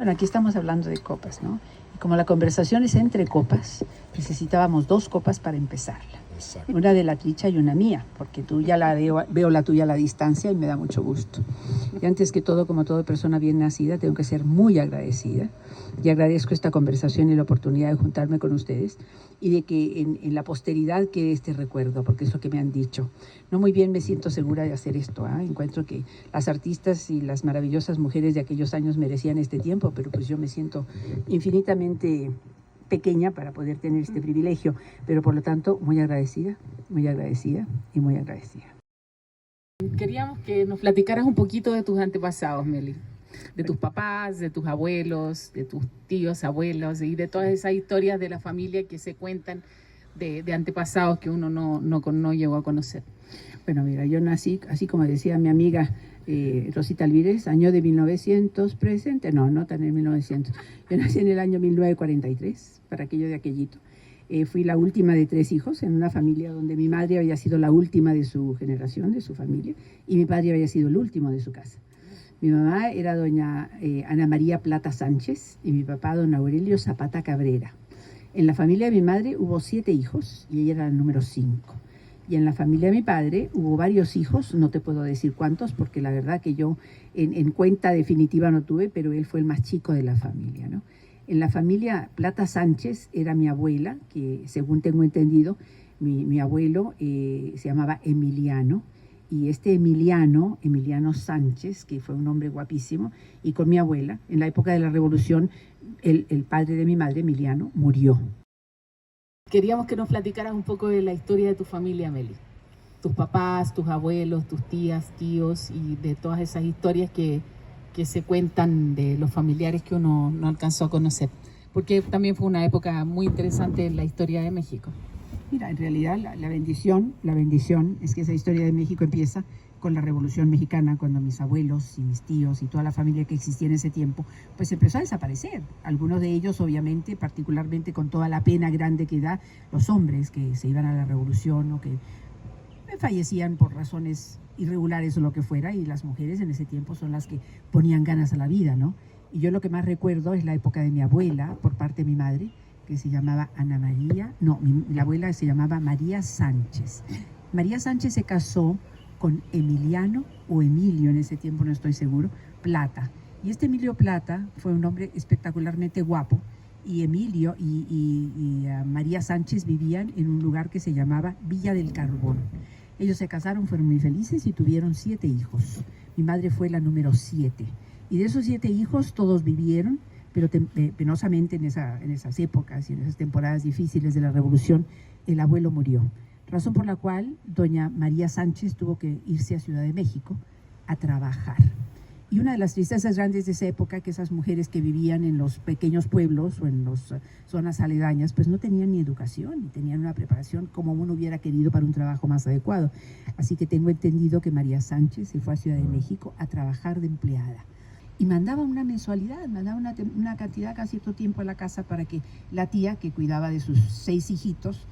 Bueno, aquí estamos hablando de copas, ¿no? Y como la conversación es entre copas, necesitábamos 2 copas para empezarla. Exacto. Una de la Tricha y una mía, porque tú ya la veo la tuya a la distancia y me da mucho gusto. Y antes que todo, como toda persona bien nacida, tengo que ser muy agradecida. Y agradezco esta conversación y la oportunidad de juntarme con ustedes y de que en la posteridad quede este recuerdo, porque es lo que me han dicho. No muy bien me siento segura de hacer esto. Encuentro que las artistas y las maravillosas mujeres de aquellos años merecían este tiempo, pero pues yo me siento infinitamente pequeña para poder tener este privilegio, pero por lo tanto muy agradecida y muy agradecida. Queríamos que nos platicaras un poquito de tus antepasados, Meli, de tus papás, de tus abuelos, de tus tíos, abuelos y de todas esas historias de la familia que se cuentan de antepasados que uno no llegó a conocer. Bueno, mira, yo nací, así como decía mi amiga Rosita Alvírez, año de 1900 presente, no tan en 1900. Yo nací en el año 1943, para aquello de aquellito. Fui la última de 3 hijos en una familia donde mi madre había sido la última de su generación, de su familia, y mi padre había sido el último de su casa. Mi mamá era doña Ana María Plata Sánchez y mi papá don Aurelio Zapata Cabrera. En la familia de mi madre hubo 7 hijos y ella era la número 5. Y en la familia de mi padre hubo varios hijos, no te puedo decir cuántos, porque la verdad que yo en cuenta definitiva no tuve, pero él fue el más chico de la familia, ¿no? En la familia Plata Sánchez era mi abuela, que según tengo entendido, mi abuelo se llamaba Emiliano, y este Emiliano Sánchez, que fue un hombre guapísimo, y con mi abuela, en la época de la Revolución, el padre de mi madre, Emiliano, murió. Queríamos que nos platicaras un poco de la historia de tu familia, Meli. Tus papás, tus abuelos, tus tías, tíos y de todas esas historias que se cuentan de los familiares que uno no alcanzó a conocer. Porque también fue una época muy interesante en la historia de México. Mira, en realidad la bendición es que esa historia de México empieza con la Revolución Mexicana, cuando mis abuelos y mis tíos y toda la familia que existía en ese tiempo, pues empezó a desaparecer. Algunos de ellos, obviamente, particularmente con toda la pena grande que da los hombres que se iban a la Revolución o que fallecían por razones irregulares o lo que fuera, y las mujeres en ese tiempo son las que ponían ganas a la vida, ¿no? Y yo lo que más recuerdo es la época de mi abuela, por parte de mi madre, que se llamaba Ana María, la abuela se llamaba María Sánchez. María Sánchez se casó con Emiliano o Emilio, en ese tiempo no estoy seguro, Plata. Y este Emilio Plata fue un hombre espectacularmente guapo, y Emilio y María Sánchez vivían en un lugar que se llamaba Villa del Carbón. Ellos se casaron, fueron muy felices y tuvieron 7 hijos. Mi madre fue la número 7. Y de esos 7 hijos todos vivieron, pero penosamente en esas épocas y en esas temporadas difíciles de la Revolución, el abuelo murió. Razón por la cual doña María Sánchez tuvo que irse a Ciudad de México a trabajar. Y una de las tristezas grandes de esa época, que esas mujeres que vivían en los pequeños pueblos o en las zonas aledañas, pues no tenían ni educación, ni tenían una preparación como uno hubiera querido para un trabajo más adecuado. Así que tengo entendido que María Sánchez se fue a Ciudad de México a trabajar de empleada. Y mandaba una mensualidad, mandaba una cantidad cada cierto tiempo a la casa para que la tía, que cuidaba de sus 6 hijitos,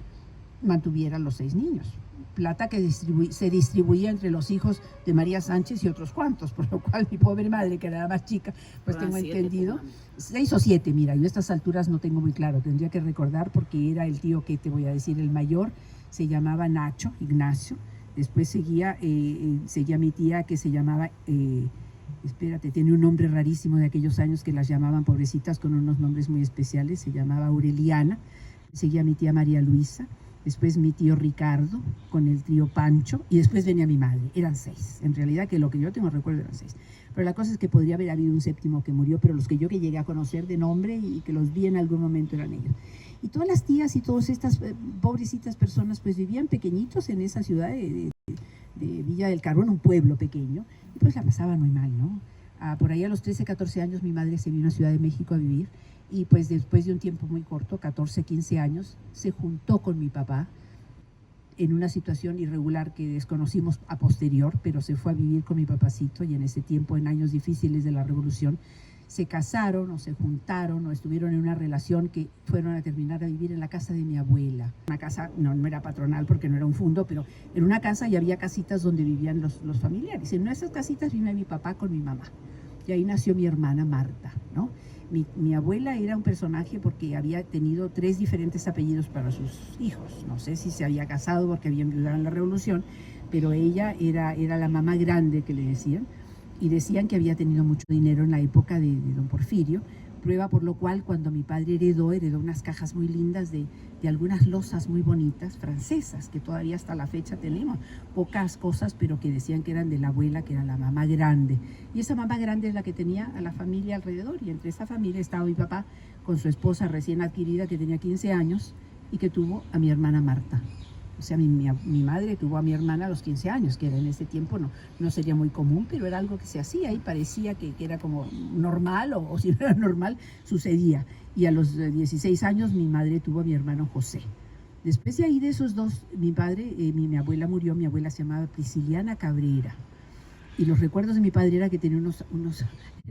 mantuviera los 6 niños. Plata que se distribuía entre los hijos de María Sánchez y otros cuantos, por lo cual mi pobre madre, que era la más chica, pues tengo entendido, 6 o 7, mira, yo a estas alturas no tengo muy claro, tendría que recordar, porque era el tío que te voy a decir, el mayor, se llamaba Nacho, Ignacio, después seguía mi tía, que se llamaba, tiene un nombre rarísimo de aquellos años que las llamaban pobrecitas con unos nombres muy especiales, se llamaba Aureliana, seguía mi tía María Luisa, después mi tío Ricardo, con el tío Pancho, y después venía mi madre. Eran 6. En realidad, que lo que yo tengo recuerdo eran 6. Pero la cosa es que podría haber habido un 7º que murió, pero los que yo llegué a conocer de nombre y que los vi en algún momento eran ellos. Y todas las tías y todas estas pobrecitas personas pues vivían pequeñitos en esa ciudad de Villa del Carbón, un pueblo pequeño, y pues la pasaban muy mal, ¿no? Por ahí a los 13, 14 años mi madre se vino a Ciudad de México a vivir, y pues después de un tiempo muy corto, 14, 15 años, se juntó con mi papá en una situación irregular que desconocimos a posterior, pero se fue a vivir con mi papacito, y en ese tiempo, en años difíciles de la Revolución, se casaron o se juntaron o estuvieron en una relación que fueron a terminar a vivir en la casa de mi abuela. Una casa, no era patronal porque no era un fundo, pero en una casa, y había casitas donde vivían los familiares. En una de esas casitas vivía mi papá con mi mamá. y ahí nació mi hermana Marta, ¿no? Mi abuela era un personaje porque había tenido 3 diferentes apellidos para sus hijos. No sé si se había casado porque había enviudado en la Revolución, pero ella era la mamá grande que le decían, y decían que había tenido mucho dinero en la época de don Porfirio, prueba por lo cual cuando mi padre heredó unas cajas muy lindas de algunas losas muy bonitas, francesas, que todavía hasta la fecha tenemos, pocas cosas, pero que decían que eran de la abuela, que era la mamá grande. Y esa mamá grande es la que tenía a la familia alrededor, y entre esa familia estaba mi papá con su esposa recién adquirida, que tenía 15 años, y que tuvo a mi hermana Marta. O sea, mi madre tuvo a mi hermana a los 15 años, que era en ese tiempo no sería muy común, pero era algo que se hacía y parecía que era como normal, o si no era normal, sucedía. Y a los 16 años mi madre tuvo a mi hermano José. Después de ahí, de esos dos, mi padre, mi abuela murió, mi abuela se llamaba Prisciliana Cabrera. Y los recuerdos de mi padre era que tenía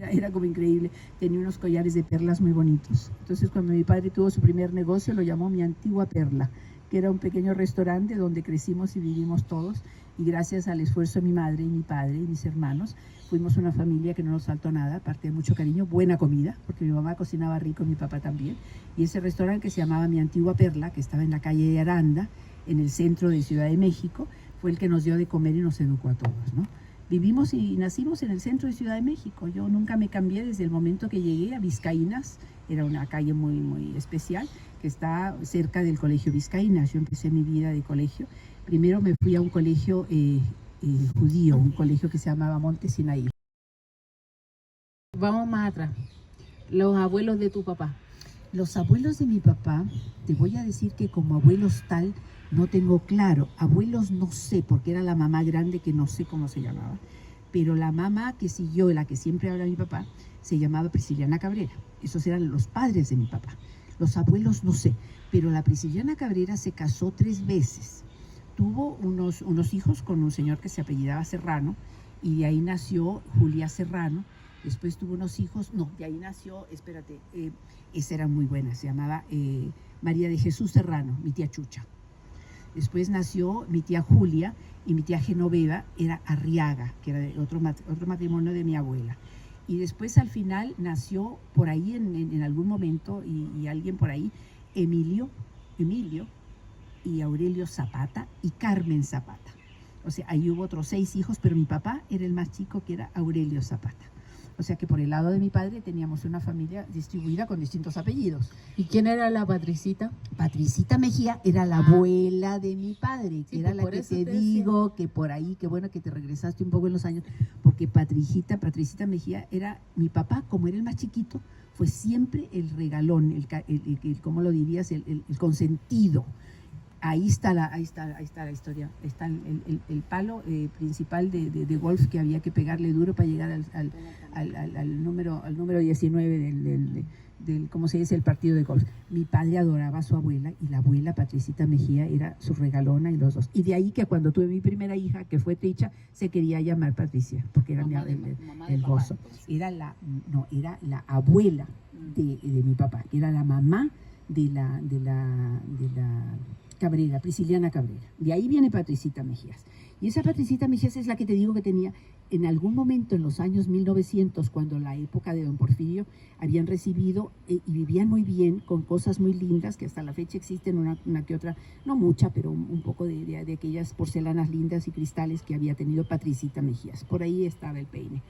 era como increíble, tenía unos collares de perlas muy bonitos. Entonces cuando mi padre tuvo su primer negocio, lo llamó Mi Antigua Perla, que era un pequeño restaurante donde crecimos y vivimos todos, y gracias al esfuerzo de mi madre y mi padre y mis hermanos, fuimos una familia que no nos faltó nada, aparte de mucho cariño, buena comida, porque mi mamá cocinaba rico, mi papá también, y ese restaurante que se llamaba Mi Antigua Perla, que estaba en la calle de Aranda, en el centro de Ciudad de México, fue el que nos dio de comer y nos educó a todos, ¿no? Vivimos y nacimos en el centro de Ciudad de México. Yo nunca me cambié desde el momento que llegué a Vizcaínas. Era una calle muy, muy especial que está cerca del Colegio Vizcaínas. Yo empecé mi vida de colegio. Primero me fui a un colegio judío, un colegio que se llamaba Monte Sinaí. Vamos más atrás. Los abuelos de tu papá. Los abuelos de mi papá, te voy a decir que como abuelos tal, no tengo claro. Abuelos no sé, porque era la mamá grande que no sé cómo se llamaba. Pero la mamá que siguió, la que siempre habla mi papá, se llamaba Prisciliana Cabrera. Esos eran los padres de mi papá. Los abuelos no sé, pero la Prisciliana Cabrera se casó 3 veces. Tuvo unos hijos con un señor que se apellidaba Serrano, y de ahí nació Julia Serrano. Después tuvo unos hijos, no, de ahí nació, espérate, esa era muy buena, se llamaba María de Jesús Serrano, mi tía Chucha. Después nació mi tía Julia, y mi tía Genoveva era Arriaga, que era de otro matrimonio de mi abuela. Y después al final nació por ahí en algún momento, y alguien por ahí, Emilio y Aurelio Zapata y Carmen Zapata. O sea, ahí hubo otros 6 hijos, pero mi papá era el más chico, que era Aurelio Zapata. O sea que por el lado de mi padre teníamos una familia distribuida con distintos apellidos. ¿Y quién era la Patricita? Patricita Mejía era la abuela de mi padre, que sí, era la que te digo, que por ahí, qué bueno que te regresaste un poco en los años, porque Patricita Mejía era mi papá, como era el más chiquito, fue siempre el regalón, ¿cómo lo dirías? El consentido. Ahí está la historia, está el palo principal de golf que había que pegarle duro para llegar al número 19 del ¿cómo se dice? El partido de golf. Mi padre adoraba a su abuela, y la abuela Patricita Mejía era su regalona, y los dos. Y de ahí que cuando tuve mi primera hija, que fue Tricha, se quería llamar Patricia, porque era el gozo. Era la abuela de mi papá, era la mamá de la Cabrera, Prisciliana Cabrera. De ahí viene Patricita Mejías. Y esa Patricita Mejías es la que te digo que tenía en algún momento en los años 1900, cuando la época de don Porfirio, habían recibido y vivían muy bien, con cosas muy lindas, que hasta la fecha existen una que otra, no mucha, pero un poco de aquellas porcelanas lindas y cristales que había tenido Patricita Mejías. Por ahí estaba el peine.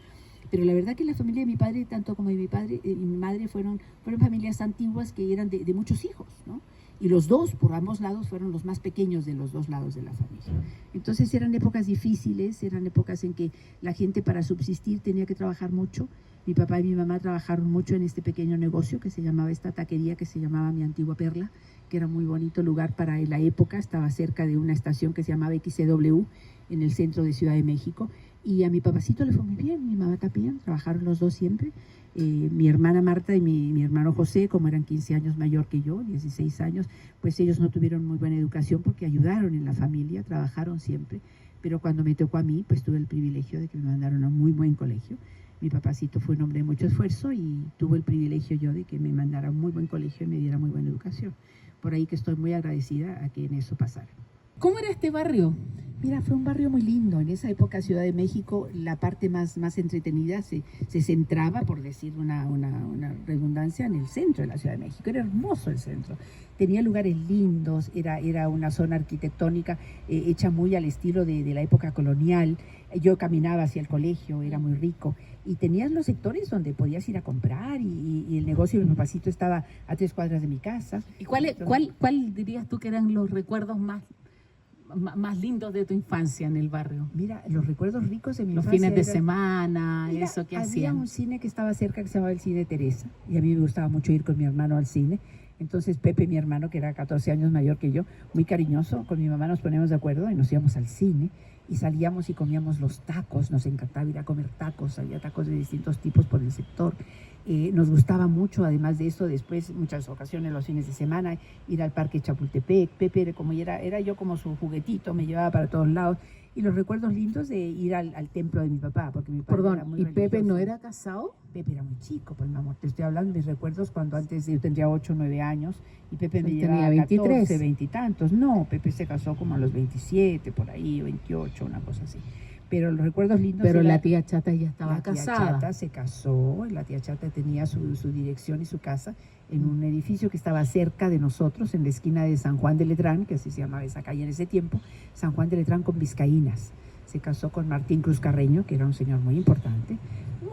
Pero la verdad que la familia de mi padre, tanto como de mi padre y mi madre, fueron familias antiguas que eran de muchos hijos, ¿no? Y los dos, por ambos lados, fueron los más pequeños de los 2 lados de la familia. Entonces eran épocas difíciles, eran épocas en que la gente para subsistir tenía que trabajar mucho. Mi papá y mi mamá trabajaron mucho en este pequeño negocio que se llamaba, esta taquería que se llamaba Mi Antigua Perla, que era muy bonito lugar para la época, estaba cerca de una estación que se llamaba XCW, en el centro de Ciudad de México. Y a mi papacito le fue muy bien, mi mamá también, trabajaron los dos siempre. Mi hermana Marta y mi hermano José, como eran 15 años mayor que yo, 16 años, pues ellos no tuvieron muy buena educación porque ayudaron en la familia, trabajaron siempre. Pero cuando me tocó a mí, pues tuve el privilegio de que me mandaron a un muy buen colegio. Mi papacito fue un hombre de mucho esfuerzo y tuve el privilegio yo de que me mandara a un muy buen colegio y me diera muy buena educación. Por ahí que estoy muy agradecida a que en eso pasara. ¿Cómo era este barrio? Mira, fue un barrio muy lindo. En esa época, Ciudad de México, la parte más entretenida se centraba, por decir una redundancia, en el centro de la Ciudad de México. Era hermoso el centro. Tenía lugares lindos, era una zona arquitectónica hecha muy al estilo de la época colonial. Yo caminaba hacia el colegio, era muy rico. Y tenías los sectores donde podías ir a comprar y el negocio de mi papacito estaba a 3 cuadras de mi casa. ¿Y cuál dirías tú que eran los recuerdos más lindos de tu infancia en el barrio? Mira, los recuerdos ricos de mi Los infancia fines de eran- semana, Mira, eso que había hacían. un cine que estaba cerca que se llamaba el Cine Teresa y a mí me gustaba mucho ir con mi hermano al cine. Entonces Pepe, mi hermano, que era 14 años mayor que yo, muy cariñoso, con mi mamá nos poníamos de acuerdo y nos íbamos al cine y salíamos y comíamos los tacos. Nos encantaba ir a comer tacos, había tacos de distintos tipos por el sector. Nos gustaba mucho, además de eso, después muchas ocasiones los fines de semana, ir al Parque Chapultepec. Pepe, como era yo como su juguetito, me llevaba para todos lados. Y los recuerdos lindos de ir al templo de mi papá, porque mi padre era Perdón, muy ¿y Pepe religioso. no era casado? Pepe era muy chico, pues mi amor, te estoy hablando de mis recuerdos cuando antes yo tendría 8 o 9 años y Pepe me Él llevaba tenía 14, 23. 20 y tantos. No, Pepe se casó como a los 27, por ahí, 28, una cosa así. Pero los recuerdos lindos Pero era- la tía Chata ya estaba la tía casada. Chata se casó, la tía Chata tenía su dirección y su casa en un edificio que estaba cerca de nosotros, en la esquina de San Juan de Letrán, que así se llamaba esa calle en ese tiempo, San Juan de Letrán con Vizcaínas. Se casó con Martín Cruz Carreño, que era un señor muy importante,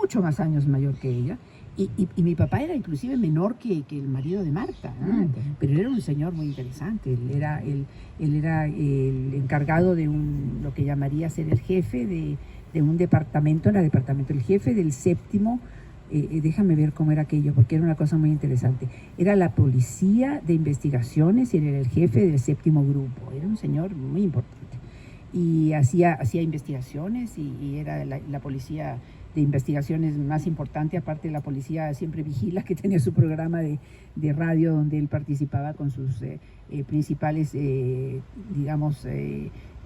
mucho más años mayor que ella, y mi papá era inclusive menor que el marido de Marta, ¿no? Pero era un señor muy interesante. Él era el encargado de lo que llamaría ser el jefe de un departamento, era el jefe del séptimo, déjame ver cómo era aquello, porque era una cosa muy interesante. Era la policía de investigaciones y él era el jefe del séptimo grupo. Era un señor muy importante. Y hacía investigaciones y era la policía de investigaciones más importante, aparte de la policía siempre vigila, que tenía su programa de radio donde él participaba con sus principales,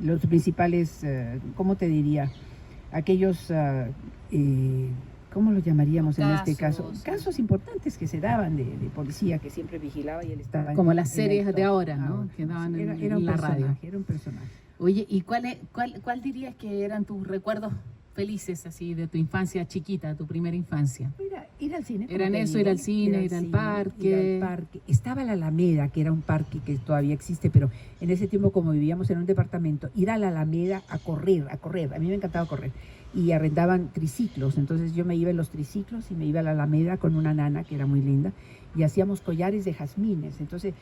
los principales, ¿cómo te diría? Aquellos, ¿cómo los llamaríamos en este caso? Casos importantes que se daban de policía que siempre vigilaba y él estaba... Como las en series el de top. ahora, ¿no? Que daban Era en un la radio. personaje, era un personaje. Oye, ¿y cuál dirías que eran tus recuerdos felices así de tu infancia chiquita, tu primera infancia? Ir al cine. como Eran te eso, digo, ir al cine, ir al parque. ir al parque. Estaba la Alameda, que era un parque que todavía existe, pero en ese tiempo, como vivíamos en un departamento, ir a la Alameda a correr. A mí me encantaba correr. Y arrendaban triciclos, entonces yo me iba en los triciclos y me iba a la Alameda con una nana que era muy linda y hacíamos collares de jazmines. Entonces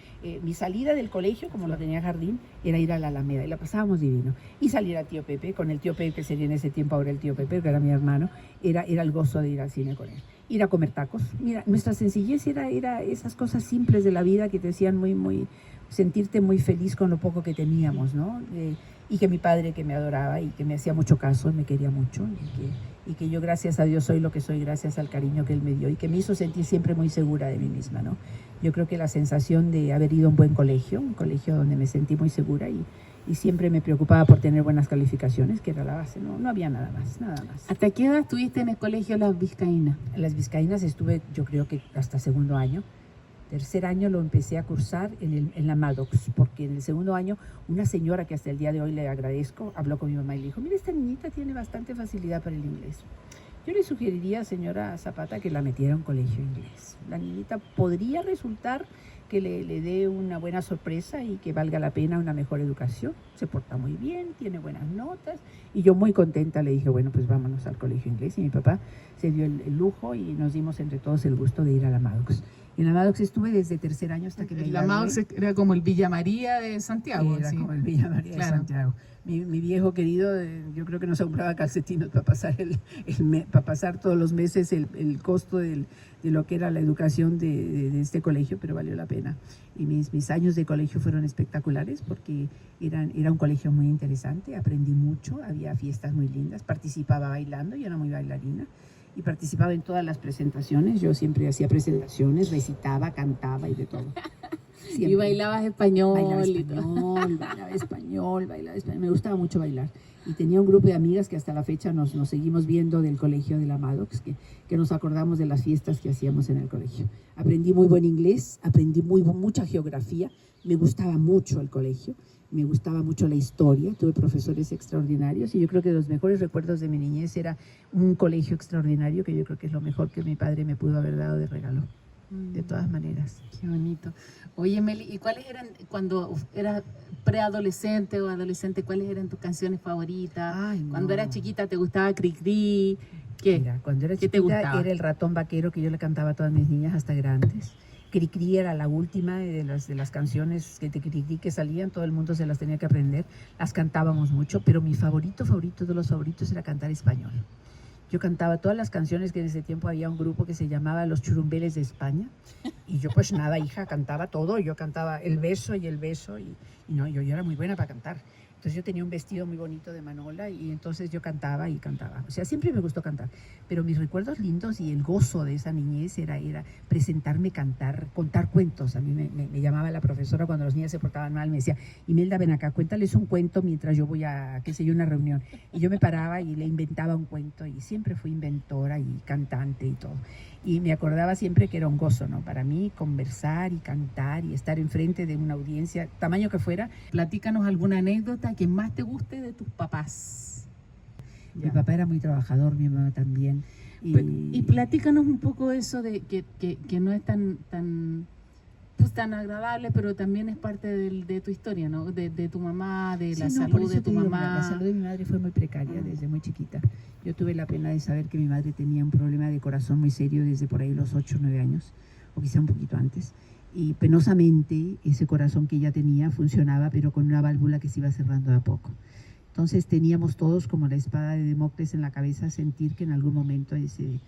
mi salida del colegio, como lo tenía jardín, era ir a la Alameda y la pasábamos divino. Y salir a Tío Pepe, con el Tío Pepe, que sería en ese tiempo ahora el Tío Pepe, que era mi hermano, era el gozo de ir al cine con él. Ir a comer tacos. Mira, nuestra sencillez era esas cosas simples de la vida que te hacían sentirte muy feliz con lo poco que teníamos, ¿no? Y que mi padre, que me adoraba y que me hacía mucho caso, me quería mucho, y que yo, gracias a Dios, soy lo que soy gracias al cariño que él me dio y que me hizo sentir siempre muy segura de mí misma, ¿no? Yo creo que la sensación de haber ido a un buen colegio, un colegio donde me sentí muy segura y siempre me preocupaba por tener buenas calificaciones, que era la base, no había nada más. ¿Hasta qué edad estuviste en el colegio Las Vizcaínas? En las Vizcaínas estuve, yo creo que hasta segundo año. Tercer año lo empecé a cursar en la Maddox, porque en el segundo año una señora que hasta el día de hoy le agradezco, habló con mi mamá y le dijo, mira, esta niñita tiene bastante facilidad para el inglés. Yo le sugeriría, señora Zapata, que la metiera a un colegio inglés. La niñita podría resultar que le dé una buena sorpresa y que valga la pena una mejor educación. Se porta muy bien, tiene buenas notas. Y yo muy contenta le dije, bueno, pues vámonos al colegio inglés. Y mi papá se dio el lujo y nos dimos entre todos el gusto de ir a la Maddox. En la Maddox estuve desde tercer año hasta que me La gradué. Maddox era como el Villa María de Santiago. Era ¿sí? como el Villa María Claro. de Santiago. Mi viejo querido, yo creo que nos compraba calcetines para pasar todos los meses el costo de lo que era la educación de este colegio, pero valió la pena. Y mis años de colegio fueron espectaculares porque era un colegio muy interesante, aprendí mucho, había fiestas muy lindas, participaba bailando, yo era muy bailarina. Y participaba en todas las presentaciones, yo siempre hacía presentaciones, recitaba, cantaba y de todo. Y bailabas español. Bailaba español. Me gustaba mucho bailar. Y tenía un grupo de amigas que hasta la fecha nos seguimos viendo del colegio de la Maddox, que nos acordamos de las fiestas que hacíamos en el colegio. Aprendí muy buen inglés, aprendí mucha geografía, me gustaba mucho el colegio, me gustaba mucho la historia, tuve profesores extraordinarios y yo creo que los mejores recuerdos de mi niñez era un colegio extraordinario, que yo creo que es lo mejor que mi padre me pudo haber dado de regalo, de todas maneras. Qué bonito. Oye, Meli, ¿y cuáles eran, cuando eras preadolescente o adolescente, cuáles eran tus canciones favoritas? Ay, no. Cuando eras chiquita, ¿te gustaba Cricri? ¿Qué? Mira, cuando era ¿Qué te chiquita gustaba? era el ratón vaquero que yo le cantaba a todas mis niñas hasta grandes. Cricri era la última de las canciones de Cricri que salían, todo el mundo se las tenía que aprender, las cantábamos mucho, pero mi favorito de los favoritos era cantar español. Yo cantaba todas las canciones que en ese tiempo había un grupo que se llamaba Los Churumbeles de España. Y yo pues nada, hija, cantaba todo. Yo cantaba el beso. Y no, yo era muy buena para cantar. Entonces yo tenía un vestido muy bonito de Manola y entonces yo cantaba y cantaba. O sea, siempre me gustó cantar. Pero mis recuerdos lindos y el gozo de esa niñez era presentarme, cantar, contar cuentos. A mí me llamaba la profesora cuando los niños se portaban mal, me decía, Imelda, ven acá, cuéntales un cuento mientras yo voy a, qué sé yo, una reunión. Y yo me paraba y le inventaba un cuento y siempre fui inventora y cantante y todo. Y me acordaba siempre que era un gozo, ¿no? Para mí conversar y cantar y estar enfrente de una audiencia, tamaño que fuera. Platícanos alguna anécdota que más te guste de tus papás. Mi papá era muy trabajador, mi mamá también. Y platícanos un poco eso de que no es tan agradable, pero también es parte de tu historia, ¿no? De tu mamá, de la salud de tu mamá. La salud de mi madre fue muy precaria desde muy chiquita. Yo tuve la pena de saber que mi madre tenía un problema de corazón muy serio desde por ahí los 8 o 9 años, o quizá un poquito antes. Y penosamente ese corazón que ella tenía funcionaba, pero con una válvula que se iba cerrando de a poco. Entonces teníamos todos como la espada de Damocles en la cabeza, sentir que en algún momento ese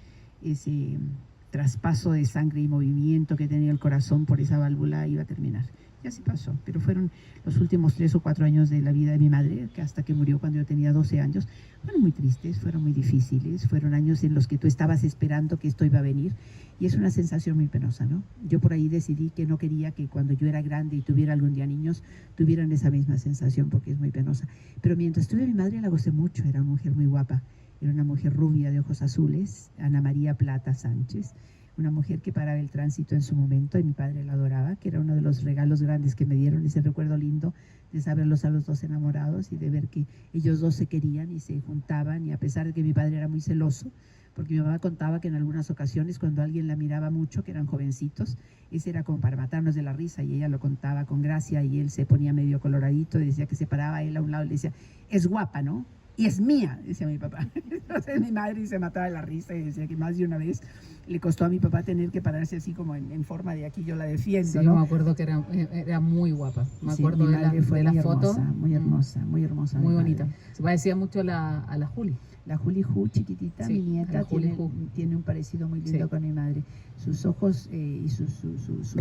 traspaso de sangre y movimiento que tenía el corazón por esa válvula iba a terminar. Y así pasó, pero fueron los últimos 3 o 4 años de la vida de mi madre, que hasta que murió cuando yo tenía 12 años, fueron muy tristes, fueron muy difíciles, fueron años en los que tú estabas esperando que esto iba a venir, y es una sensación muy penosa, ¿no? Yo por ahí decidí que no quería que cuando yo era grande y tuviera algún día niños, tuvieran esa misma sensación, porque es muy penosa. Pero mientras tuve mi madre la gocé mucho, era una mujer muy guapa, era una mujer rubia de ojos azules, Ana María Plata Sánchez, una mujer que paraba el tránsito en su momento y mi padre la adoraba, que era uno de los regalos grandes que me dieron, ese recuerdo lindo de saberlos a los dos enamorados y de ver que ellos dos se querían y se juntaban, y a pesar de que mi padre era muy celoso, porque mi mamá contaba que en algunas ocasiones cuando alguien la miraba mucho, que eran jovencitos, ese era como para matarnos de la risa, y ella lo contaba con gracia y él se ponía medio coloradito y decía que se paraba a él a un lado y le decía, es guapa, ¿no? Y es mía, decía mi papá. Entonces mi madre se mataba de la risa y decía que más de una vez le costó a mi papá tener que pararse así como en forma de aquí yo la defiendo, sí, ¿no? me acuerdo que era muy guapa. Me Sí, acuerdo mi madre fue de la muy foto. hermosa, muy hermosa, muy hermosa. Muy mi bonita. madre. Se parecía mucho a la Juli. La Juli Ju, chiquitita, Sí, mi nieta, la Juli Ju. tiene un parecido muy lindo Sí. con mi madre. Sus ojos y su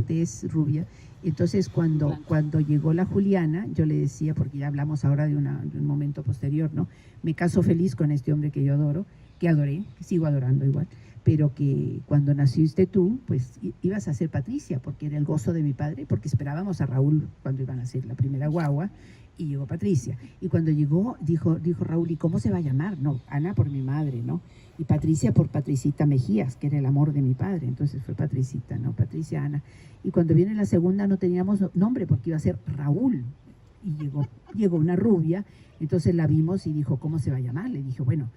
tez rubia. Entonces, cuando llegó la Juliana, yo le decía, porque ya hablamos ahora de un momento posterior, ¿no? Me caso feliz con este hombre que yo adoro, que adoré, que sigo adorando igual, pero que cuando naciste tú, pues ibas a ser Patricia, porque era el gozo de mi padre, porque esperábamos a Raúl cuando iban a ser la primera guagua, y llegó Patricia. Y cuando llegó, dijo Raúl, ¿y cómo se va a llamar? No, Ana por mi madre, ¿no? Y Patricia por Patricita Mejías, que era el amor de mi padre. Entonces fue Patricita, ¿no? Patricia Ana. Y cuando viene la segunda no teníamos nombre porque iba a ser Raúl. Y llegó una rubia, entonces la vimos y dijo, ¿cómo se va a llamar? Le dije, bueno,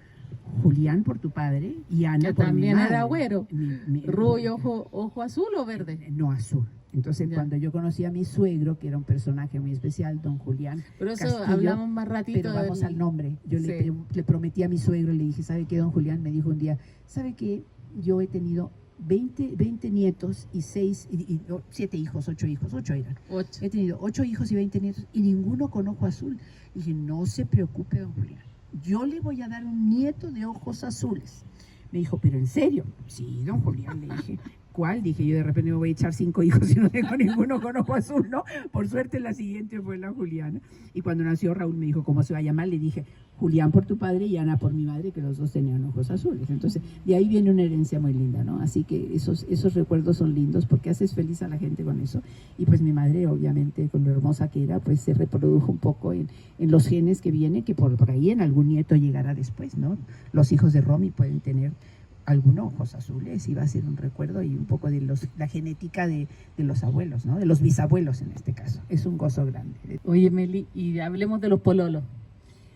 Julián por tu padre y Ana Que por mi también madre. era güero. ¿Rubio, ojo azul o verde? No, azul. Entonces, Ya. cuando yo conocí a mi suegro, que era un personaje muy especial, don Julián Pero eso Castillo, hablamos más ratito. pero vamos al nombre. Yo Sí. le prometí a mi suegro, le dije, ¿sabe qué, don Julián? Me dijo un día, ¿sabe qué? Yo he tenido 20 nietos y 7 hijos, 8 hijos, 8 eran. 8. He tenido 8 hijos y 20 nietos y ninguno con ojo azul. Y dije, no se preocupe, don Julián, yo le voy a dar un nieto de ojos azules. Me dijo, ¿pero en serio? Sí, don Julián, le dije, ¿cuál? Dije yo, de repente me voy a echar 5 hijos y no tengo ninguno con ojo azul, ¿no? Por suerte la siguiente fue la Juliana. Y cuando nació Raúl me dijo, ¿cómo se va a llamar? Le dije, Julián por tu padre y Ana por mi madre, que los dos tenían ojos azules. Entonces, de ahí viene una herencia muy linda, ¿no? Así que esos recuerdos son lindos porque haces feliz a la gente con eso. Y pues mi madre, obviamente, con lo hermosa que era, pues se reprodujo un poco en los genes que vienen, que por ahí en algún nieto llegará después, ¿no? Los hijos de Romy pueden tener algunos ojos azules y va a ser un recuerdo y un poco de la genética de los abuelos, ¿no? De los bisabuelos en este caso. Es un gozo grande. Oye, Meli, y hablemos de los pololos.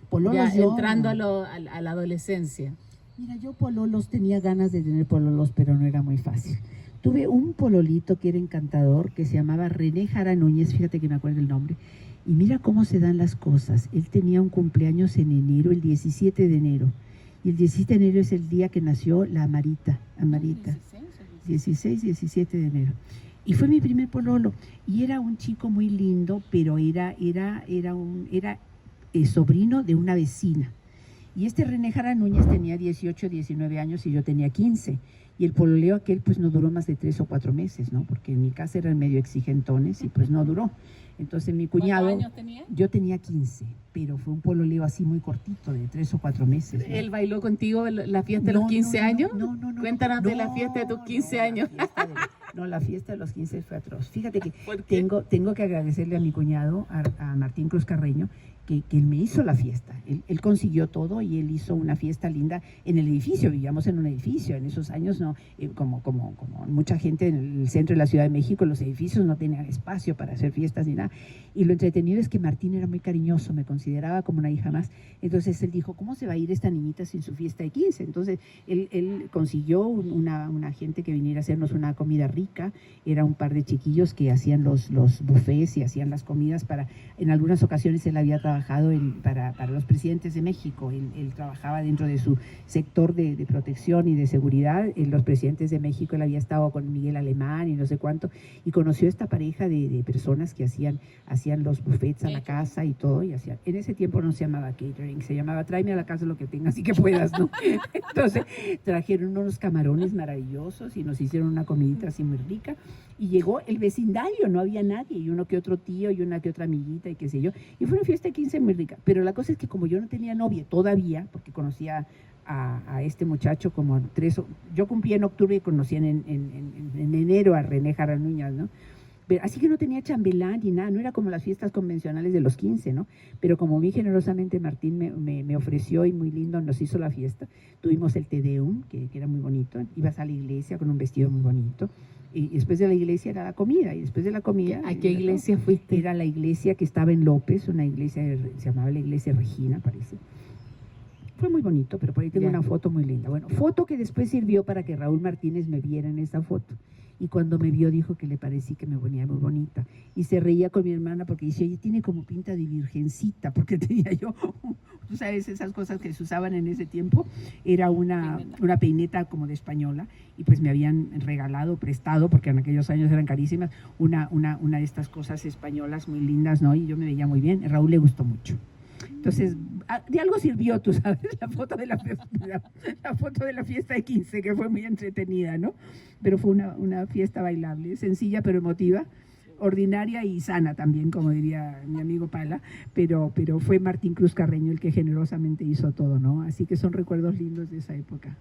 Pololos Ya entrando a la adolescencia. Mira, yo pololos tenía ganas de tener pololos, pero no era muy fácil. Tuve un pololito que era encantador, que se llamaba René Jara Núñez, fíjate que me acuerdo el nombre, y mira cómo se dan las cosas. Él tenía un cumpleaños en enero, el 17 de enero, y el 17 de enero es el día que nació la Amarita, 16, 17 de enero. Y fue mi primer pololo, y era un chico muy lindo, pero era sobrino de una vecina. Y este René Jara Núñez tenía 18, 19 años y yo tenía 15. Y el pololeo aquel pues no duró más de 3 o 4 meses, ¿no? Porque en mi casa eran medio exigentones y pues no duró. Entonces mi cuñado... ¿Cuántos años tenía? Yo tenía 15, pero fue un pololeo así muy cortito, de 3 o 4 meses, ¿no? ¿Él bailó contigo la fiesta de los 15 años? No. Cuéntanos de la fiesta de tus 15 años. La fiesta de los 15 fue atroz. Fíjate que tengo que agradecerle a mi cuñado, a Martín Cruz Carreño, que él me hizo la fiesta. Él consiguió todo y él hizo una fiesta linda en el edificio. Vivíamos en un edificio. En esos años, no, como mucha gente en el centro de la Ciudad de México, los edificios no tenían espacio para hacer fiestas ni nada. Y lo entretenido es que Martín era muy cariñoso, me consideraba como una hija más. Entonces él dijo, ¿cómo se va a ir esta niñita sin su fiesta de 15? Entonces él consiguió una gente que viniera a hacernos una comida rica. Era un par de chiquillos que hacían los buffets y hacían las comidas para... En algunas ocasiones él había trabajado para los presidentes de México. Él trabajaba dentro de su sector de protección y de seguridad. En los presidentes de México él había estado con Miguel Alemán y no sé cuánto, y conoció esta pareja de personas que hacían los buffets a la casa y todo, y hacían, en ese tiempo no se llamaba catering, se llamaba tráeme a la casa lo que tengas y que puedas, ¿no? Entonces trajeron unos camarones maravillosos y nos hicieron una comidita así muy rica, y llegó el vecindario, no había nadie, y uno que otro tío y una que otra amiguita y qué sé yo, y fue una fiesta de 15 muy rica. Pero la cosa es que como yo no tenía novia todavía, porque conocía a este muchacho como yo cumplí en octubre y conocí en enero a René Jara Núñez, ¿no? Pero, así que no tenía chambelán ni nada, no era como las fiestas convencionales de los 15, ¿no? Pero como muy generosamente Martín me ofreció y muy lindo nos hizo la fiesta, tuvimos el Te Deum, que era muy bonito, ibas a la iglesia con un vestido muy bonito, y después de la iglesia era la comida, y después de la comida... ¿A qué iglesia fuiste? Era la iglesia que estaba en López, una iglesia, se llamaba la iglesia Regina, parece. Fue muy bonito, pero por ahí tengo una foto muy linda. Bueno, foto que después sirvió para que Raúl Martínez me viera en esa foto. Y cuando me vio dijo que le parecía que me ponía muy bonita. Y se reía con mi hermana porque dice, oye, tiene como pinta de virgencita, porque tenía yo, tú sabes, esas cosas que se usaban en ese tiempo. Era una peineta como de española, y pues me habían regalado, prestado, porque en aquellos años eran carísimas, una de estas cosas españolas muy lindas, ¿no? Y yo me veía muy bien. A Raúl le gustó mucho. Entonces, de algo sirvió, tú sabes, la foto de la fiesta de 15, que fue muy entretenida, ¿no? Pero fue una fiesta bailable, sencilla pero emotiva, ordinaria y sana también, como diría mi amigo Pala, pero fue Martín Cruz Carreño el que generosamente hizo todo, ¿no? Así que son recuerdos lindos de esa época.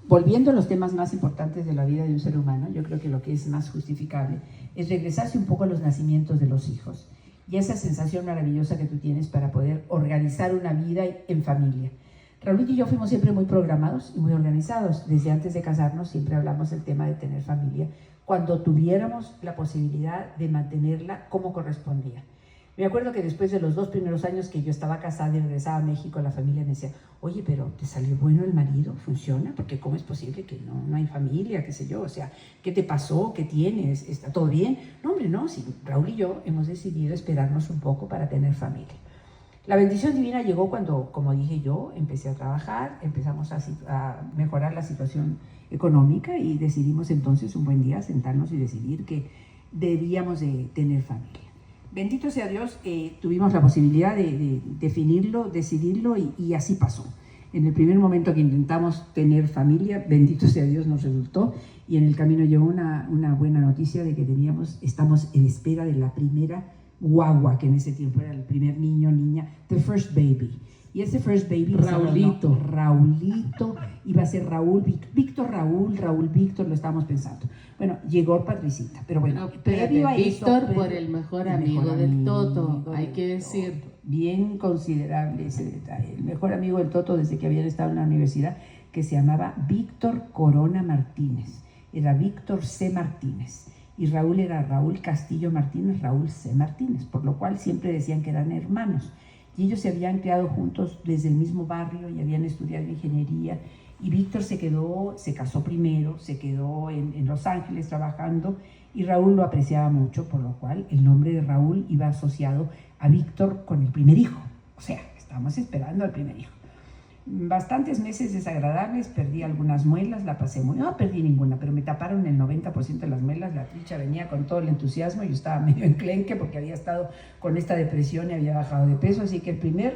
Volviendo a los temas más importantes de la vida de un ser humano, yo creo que lo que es más justificable es regresarse un poco a los nacimientos de los hijos. Y esa sensación maravillosa que tú tienes para poder organizar una vida en familia. Raúl y yo fuimos siempre muy programados y muy organizados. Desde antes de casarnos siempre hablamos del tema de tener familia, cuando tuviéramos la posibilidad de mantenerla como correspondía. Me acuerdo que después de los 2 primeros años que yo estaba casada y regresaba a México, la familia me decía, oye, pero ¿te salió bueno el marido? ¿Funciona? Porque ¿cómo es posible que no hay familia? ¿Qué sé yo? O sea, ¿qué te pasó? ¿Qué tienes? ¿Está todo bien? No, hombre, no. Sí, Raúl y yo hemos decidido esperarnos un poco para tener familia. La bendición divina llegó cuando, como dije yo, empecé a trabajar, empezamos a mejorar la situación económica y decidimos entonces un buen día sentarnos y decidir que debíamos de tener familia. Bendito sea Dios, tuvimos la posibilidad de definirlo, decidirlo y así pasó. En el primer momento que intentamos tener familia, bendito sea Dios, nos resultó. Y en el camino llegó una buena noticia de que estamos en espera de la primera guagua, que en ese tiempo era el primer niño, niña, the first baby. Y ese first baby, Raulito, iba a ser Raúl, Víctor Raúl Víctor, lo estábamos pensando. Bueno, llegó Patricita, pero bueno, previo a Víctor eso, por el mejor amigo del Toto, hay que decir. Bien considerable ese detalle. El mejor amigo del Toto desde que habían estado en la universidad, que se llamaba Víctor Corona Martínez, era Víctor C. Martínez. Y Raúl era Raúl Castillo Martínez, Raúl C. Martínez, por lo cual siempre decían que eran hermanos. Y ellos se habían criado juntos desde el mismo barrio y habían estudiado ingeniería. Y Víctor se casó primero, se quedó en Los Ángeles trabajando y Raúl lo apreciaba mucho, por lo cual el nombre de Raúl iba asociado a Víctor con el primer hijo. O sea, estamos esperando al primer hijo. Bastantes meses desagradables, perdí algunas muelas, la pasé muy... No perdí ninguna, pero me taparon el 90% de las muelas. La tricha venía con todo el entusiasmo, yo estaba medio enclenque porque había estado con esta depresión y había bajado de peso, así que el primer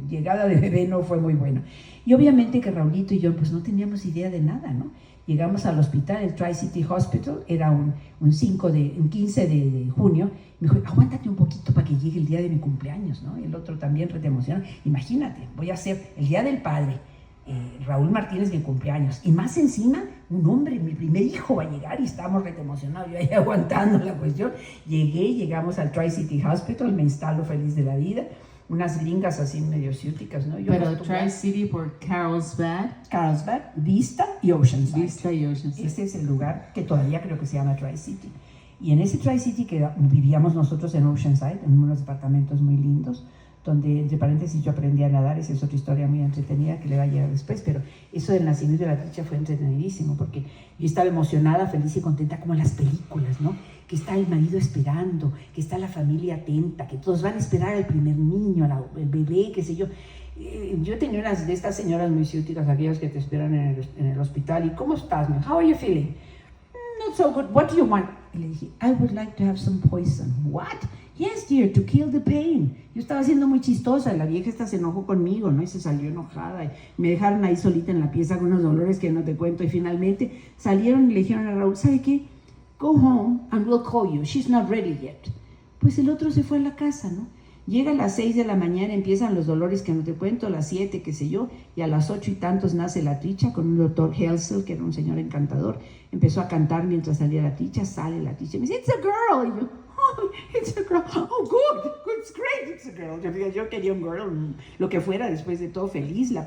llegada de bebé no fue muy buena. Y obviamente que Raulito y yo pues no teníamos idea de nada, ¿no? Llegamos al hospital, el Tri-City Hospital, era un 15 de junio. Me dijo, aguántate un poquito para que llegue el día de mi cumpleaños, ¿no? El otro también rete emocionado. Imagínate, voy a hacer el día del padre, Raúl Martínez, mi cumpleaños. Y más encima, un hombre, mi primer hijo va a llegar y estábamos rete emocionados. Yo ahí aguantando la cuestión. Llegamos al Tri-City Hospital, me instalo feliz de la vida. Unas gringas así medio ciúticas, ¿no? Pero Tri-City por Carlsbad, Vista y Oceanside. Vista y Oceanside. Ese es el lugar que todavía creo que se llama Tri-City. Y en ese Tri-City que vivíamos nosotros en Oceanside, en unos departamentos muy lindos, donde, entre paréntesis, yo aprendí a nadar. Esa es otra historia muy entretenida que le va a llegar después, pero eso del nacimiento de la tricha fue entretenidísimo, porque yo estaba emocionada, feliz y contenta como en las películas, ¿no? Que está el marido esperando, que está la familia atenta, que todos van a esperar al primer niño, el bebé, qué sé yo. Yo tenía unas de estas señoras muy ciúticas, aquellas que te esperan en el hospital, y ¿cómo estás? How are you feeling? Not so good. What do you want? Y le dije, I would like to have some poison. What? Yes, dear, to kill the pain. Yo estaba siendo muy chistosa, la vieja esta se enojó conmigo, ¿no? Y se salió enojada, y me dejaron ahí solita en la pieza con unos dolores que no te cuento, y finalmente salieron y le dijeron a Raúl, ¿sabe qué? Go home and we'll call you. She's not ready yet. Pues el otro se fue a la casa, ¿no? Llega a las 6 de la mañana, empiezan los dolores que no te cuento, a las 7, qué sé yo, y a las 8 y tantos nace la tricha con un doctor Helsel, que era un señor encantador. Empezó a cantar mientras salía la tricha, sale la tricha, y me dice, it's a girl. Y yo, oh, it's a girl. Oh, good, it's great, it's a girl. Yo quería un girl, lo que fuera, después de todo, feliz, el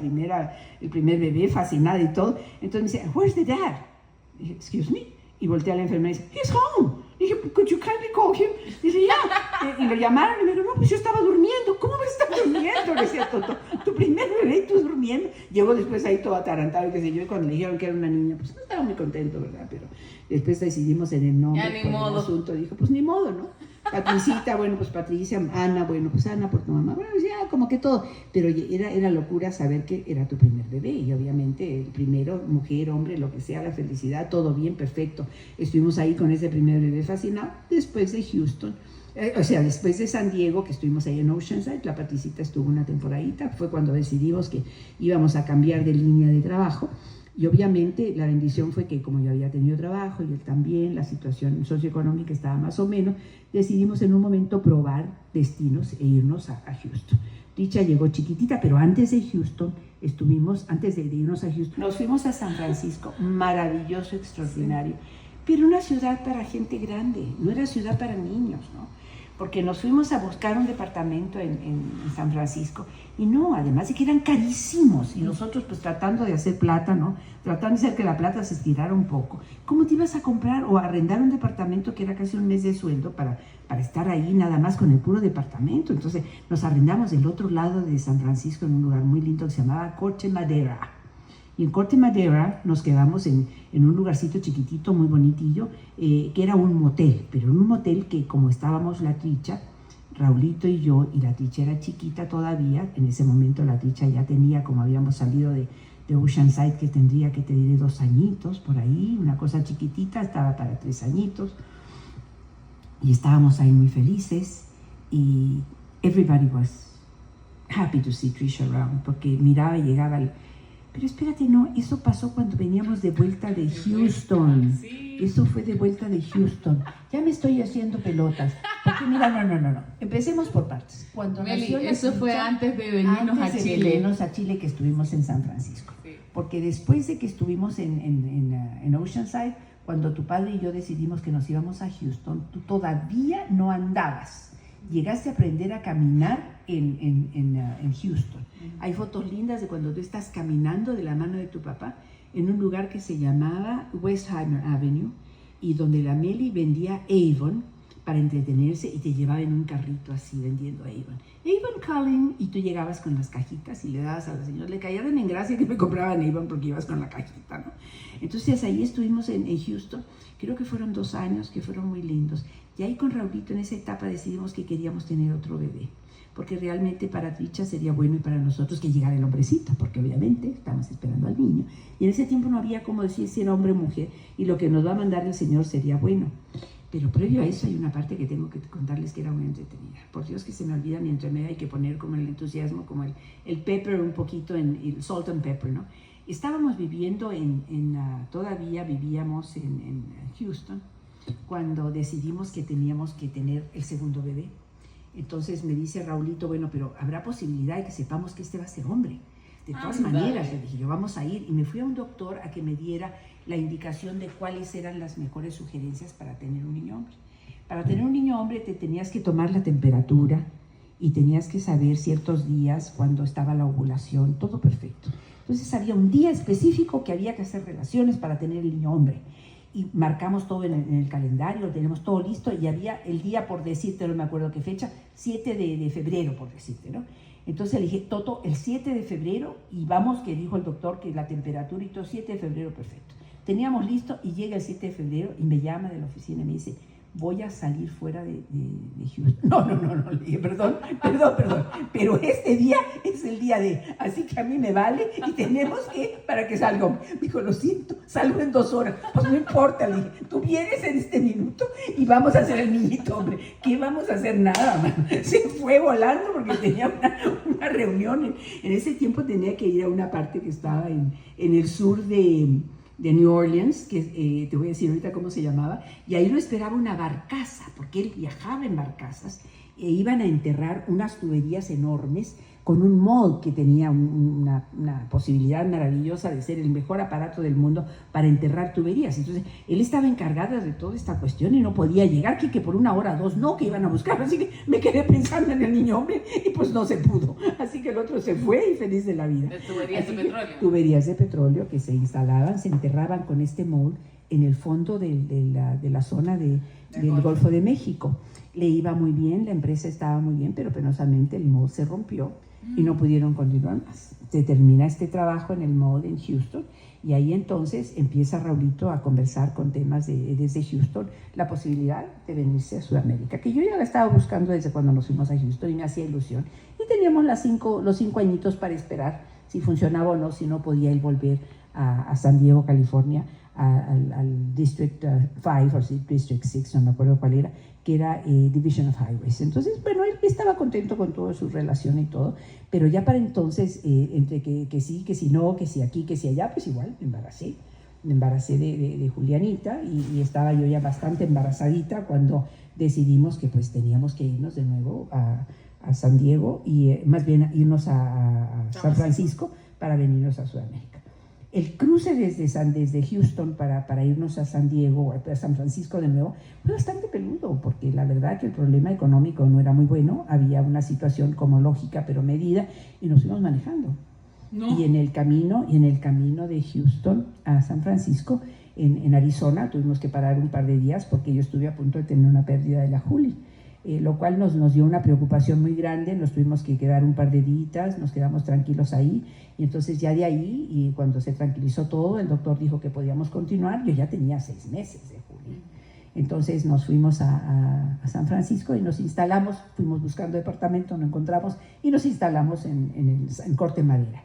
primer bebé, fascinada y todo. Entonces me dice, where's the dad? Y dije, excuse me. Y volteé a la enfermera y dice, he's home. Y dije, could you kindly call him? Y dice, yeah. Y lo llamaron y me dijo, no, pues yo estaba durmiendo. ¿Cómo vas a estar durmiendo? Le decía Toto, tu primer bebé y tú durmiendo. Llegó después ahí todo atarantado y qué sé yo. Y cuando le dijeron que era una niña, pues no estaba muy contento, ¿verdad? Pero después decidimos en el nombre. Ya ni modo. El asunto. Dijo, pues ni modo, ¿no? Patricita, bueno, pues Patricia, Ana, bueno, pues Ana por tu mamá, bueno, ya como que todo, pero era locura saber que era tu primer bebé, y obviamente el primero, mujer, hombre, lo que sea, la felicidad, todo bien, perfecto. Estuvimos ahí con ese primer bebé fascinado, después de Houston, después de San Diego, que estuvimos ahí en Oceanside, la Patricita estuvo una temporadita, fue cuando decidimos que íbamos a cambiar de línea de trabajo. Y obviamente la bendición fue que como yo había tenido trabajo y él también, la situación socioeconómica estaba más o menos, decidimos en un momento probar destinos e irnos a Houston. Dicha llegó chiquitita, pero antes de Houston antes de irnos a Houston, nos fuimos a San Francisco, maravilloso, extraordinario, pero una ciudad para gente grande, no era ciudad para niños, ¿no? Porque nos fuimos a buscar un departamento en San Francisco y no, además de que eran carísimos, y nosotros pues tratando de hacer plata, ¿no? Tratando de hacer que la plata se estirara un poco. ¿Cómo te ibas a comprar o a arrendar un departamento que era casi un mes de sueldo para estar ahí nada más con el puro departamento? Entonces nos arrendamos del otro lado de San Francisco en un lugar muy lindo que se llamaba Corte Madera. Y en Corte Madera nos quedamos en un lugarcito chiquitito, muy bonitillo, que era un motel, pero en un motel que como estábamos la tricha, Raulito y yo, y la tricha era chiquita todavía, en ese momento la tricha ya tenía, como habíamos salido de Oceanside, que tendría, que te diré, 2 añitos, por ahí, una cosa chiquitita, estaba para 3 añitos, y estábamos ahí muy felices, y everybody was happy to see Trisha around, porque miraba y llegaba al... Pero espérate, no, eso pasó cuando veníamos de vuelta de Houston. Eso fue de vuelta de Houston. Ya me estoy haciendo pelotas. Porque mira, no. Empecemos por partes. Cuando Meli, nació la eso fue antes de venirnos a Chile. Venirnos a Chile, que estuvimos en San Francisco. Sí. Porque después de que estuvimos en Oceanside, cuando tu padre y yo decidimos que nos íbamos a Houston, tú todavía no andabas. Llegaste a aprender a caminar en Houston. Hay fotos lindas de cuando tú estás caminando de la mano de tu papá en un lugar que se llamaba Westheimer Avenue y donde la Meli vendía Avon para entretenerse y te llevaba en un carrito así vendiendo Avon calling, y tú llegabas con las cajitas y le dabas a los señores, le caían en gracia que me compraban Avon porque ibas con la cajita, ¿no? Entonces ahí estuvimos en Houston, creo que fueron 2 años que fueron muy lindos, y ahí con Raulito en esa etapa decidimos que queríamos tener otro bebé, porque realmente para Trisha sería bueno y para nosotros que llegara el hombrecito, porque obviamente estamos esperando al niño, y en ese tiempo no había como decir si era hombre o mujer, y lo que nos va a mandar el Señor sería bueno. Pero previo a eso hay una parte que tengo que contarles que era muy entretenida. Por Dios que se me olvida, mientras me hay que poner como el entusiasmo, como el pepper un poquito, el salt and pepper, ¿no? Estábamos viviendo todavía vivíamos en Houston, cuando decidimos que teníamos que tener el segundo bebé. Entonces me dice Raulito, bueno, pero habrá posibilidad de que sepamos que este va a ser hombre. De todas maneras, le dije yo, vamos a ir. Y me fui a un doctor a que me diera la indicación de cuáles eran las mejores sugerencias para tener un niño hombre. Para tener un niño hombre te tenías que tomar la temperatura y tenías que saber ciertos días cuando estaba la ovulación, todo perfecto. Entonces había un día específico que había que hacer relaciones para tener el niño hombre. Y marcamos todo en el calendario, tenemos todo listo, y había el día, por decirte, no me acuerdo qué fecha, 7 de febrero, por decirte, ¿no? Entonces le dije, Toto, el 7 de febrero, y vamos, que dijo el doctor que la temperatura y todo, 7 de febrero, perfecto. Teníamos listo, y llega el 7 de febrero, y me llama de la oficina y me dice, voy a salir fuera de Houston. No, le dije, perdón, pero este día es el día de, así que a mí me vale, y tenemos que, para que salga. Me dijo, lo siento, salgo en 2 horas. Pues no importa, le dije, tú vienes en este minuto y vamos a hacer el niñito, hombre. ¿Qué vamos a hacer? Nada, man. Se fue volando porque tenía una reunión. En ese tiempo tenía que ir a una parte que estaba en el sur de New Orleans, que te voy a decir ahorita cómo se llamaba, y ahí lo esperaba una barcaza, porque él viajaba en barcazas, e iban a enterrar unas tuberías enormes con un mall que tenía una posibilidad maravillosa de ser el mejor aparato del mundo para enterrar tuberías. Entonces, él estaba encargado de toda esta cuestión y no podía llegar, que por 1 hora o 2 no, que iban a buscar. Así que me quedé pensando en el niño hombre y pues no se pudo. Así que el otro se fue y feliz de la vida. De tuberías de petróleo. Tuberías de petróleo que se instalaban, se enterraban con este mall en el fondo de la zona del Golfo de México. Le iba muy bien, la empresa estaba muy bien, pero penosamente el mall se rompió y no pudieron continuar más. Se termina este trabajo en el mall en Houston, y ahí entonces empieza Raulito a conversar con temas desde Houston, la posibilidad de venirse a Sudamérica, que yo ya la estaba buscando desde cuando nos fuimos a Houston y me hacía ilusión. Y teníamos los 5 añitos para esperar si funcionaba o no, si no podía él volver a San Diego, California, al District 5 o District 6, no me acuerdo cuál era, que era Division of Highways. Entonces, bueno, él estaba contento con toda su relación y todo, pero ya para entonces, entre que sí, que si no, que si aquí, que si allá, pues igual me embaracé de Julianita, y estaba yo ya bastante embarazadita cuando decidimos que pues teníamos que irnos de nuevo a San Diego, y más bien irnos a San Francisco para venirnos a Sudamérica. El cruce desde Houston para irnos a San Diego, a San Francisco de nuevo, fue bastante peludo, porque la verdad que el problema económico no era muy bueno, había una situación como lógica pero medida, y nos fuimos manejando. No. Y en el camino de Houston a San Francisco, en Arizona, tuvimos que parar un par de días porque yo estuve a punto de tener una pérdida de la Juli. Lo cual nos dio una preocupación muy grande, nos tuvimos que quedar un par de días, nos quedamos tranquilos ahí, y entonces ya de ahí, y cuando se tranquilizó todo, el doctor dijo que podíamos continuar. Yo ya tenía 6 meses de Juli. Entonces nos fuimos a San Francisco y nos instalamos, fuimos buscando departamento, no encontramos, y nos instalamos en Corte Madera.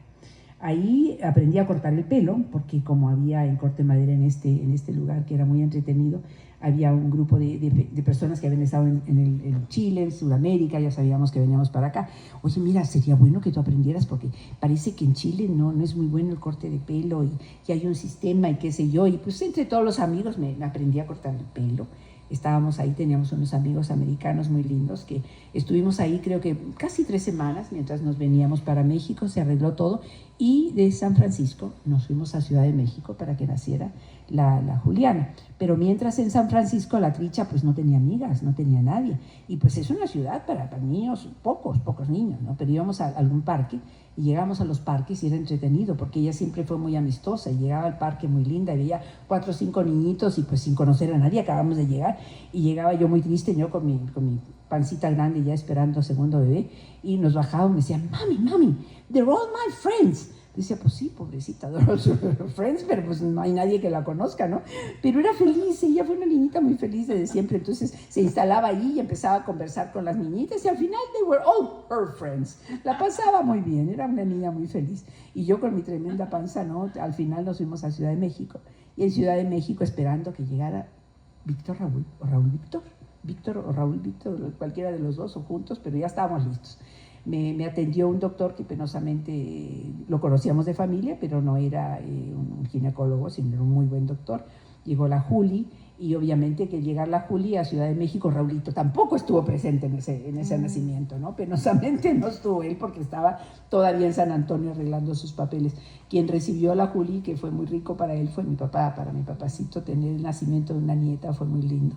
Ahí aprendí a cortar el pelo, porque como había en corte madera en este lugar que era muy entretenido, había un grupo de personas que habían estado en Chile, en Sudamérica, ya sabíamos que veníamos para acá. Oye, mira, sería bueno que tú aprendieras, porque parece que en Chile no es muy bueno el corte de pelo y hay un sistema y qué sé yo. Y pues entre todos los amigos me aprendí a cortar el pelo. Estábamos ahí, teníamos unos amigos americanos muy lindos que estuvimos ahí creo que casi 3 semanas mientras nos veníamos para México, se arregló todo y de San Francisco nos fuimos a Ciudad de México para que naciera la Juliana. Pero mientras en San Francisco la Tricha pues no tenía amigas, no tenía nadie. Y pues es una ciudad para niños, pocos niños, ¿no? Pero íbamos a algún parque y llegamos a los parques y era entretenido porque ella siempre fue muy amistosa y llegaba al parque muy linda y veía 4 o 5 niñitos y pues sin conocer a nadie, acabamos de llegar y llegaba yo muy triste, yo con mi pancita grande ya esperando segundo bebé y nos bajábamos y me decían, mami, they're all my friends. Decía, pues sí, pobrecita, friends, pero pues no hay nadie que la conozca, ¿no? Pero era feliz, ella fue una niñita muy feliz desde siempre, entonces se instalaba allí y empezaba a conversar con las niñitas y al final they were all her friends. La pasaba muy bien, era una niña muy feliz. Y yo con mi tremenda panza, ¿no? Al final nos fuimos a Ciudad de México y en Ciudad de México esperando que llegara Víctor Raúl o Raúl Víctor, Víctor o Raúl Víctor, cualquiera de los dos o juntos, pero ya estábamos listos. Me atendió un doctor que penosamente lo conocíamos de familia, pero no era un ginecólogo, sino era un muy buen doctor. Llegó la Juli y obviamente que llegar la Juli a Ciudad de México, Raulito tampoco estuvo presente en ese nacimiento, ¿no? Penosamente no estuvo él porque estaba todavía en San Antonio arreglando sus papeles. Quien recibió a la Juli, que fue muy rico para él, fue mi papá. Para mi papacito tener el nacimiento de una nieta fue muy lindo.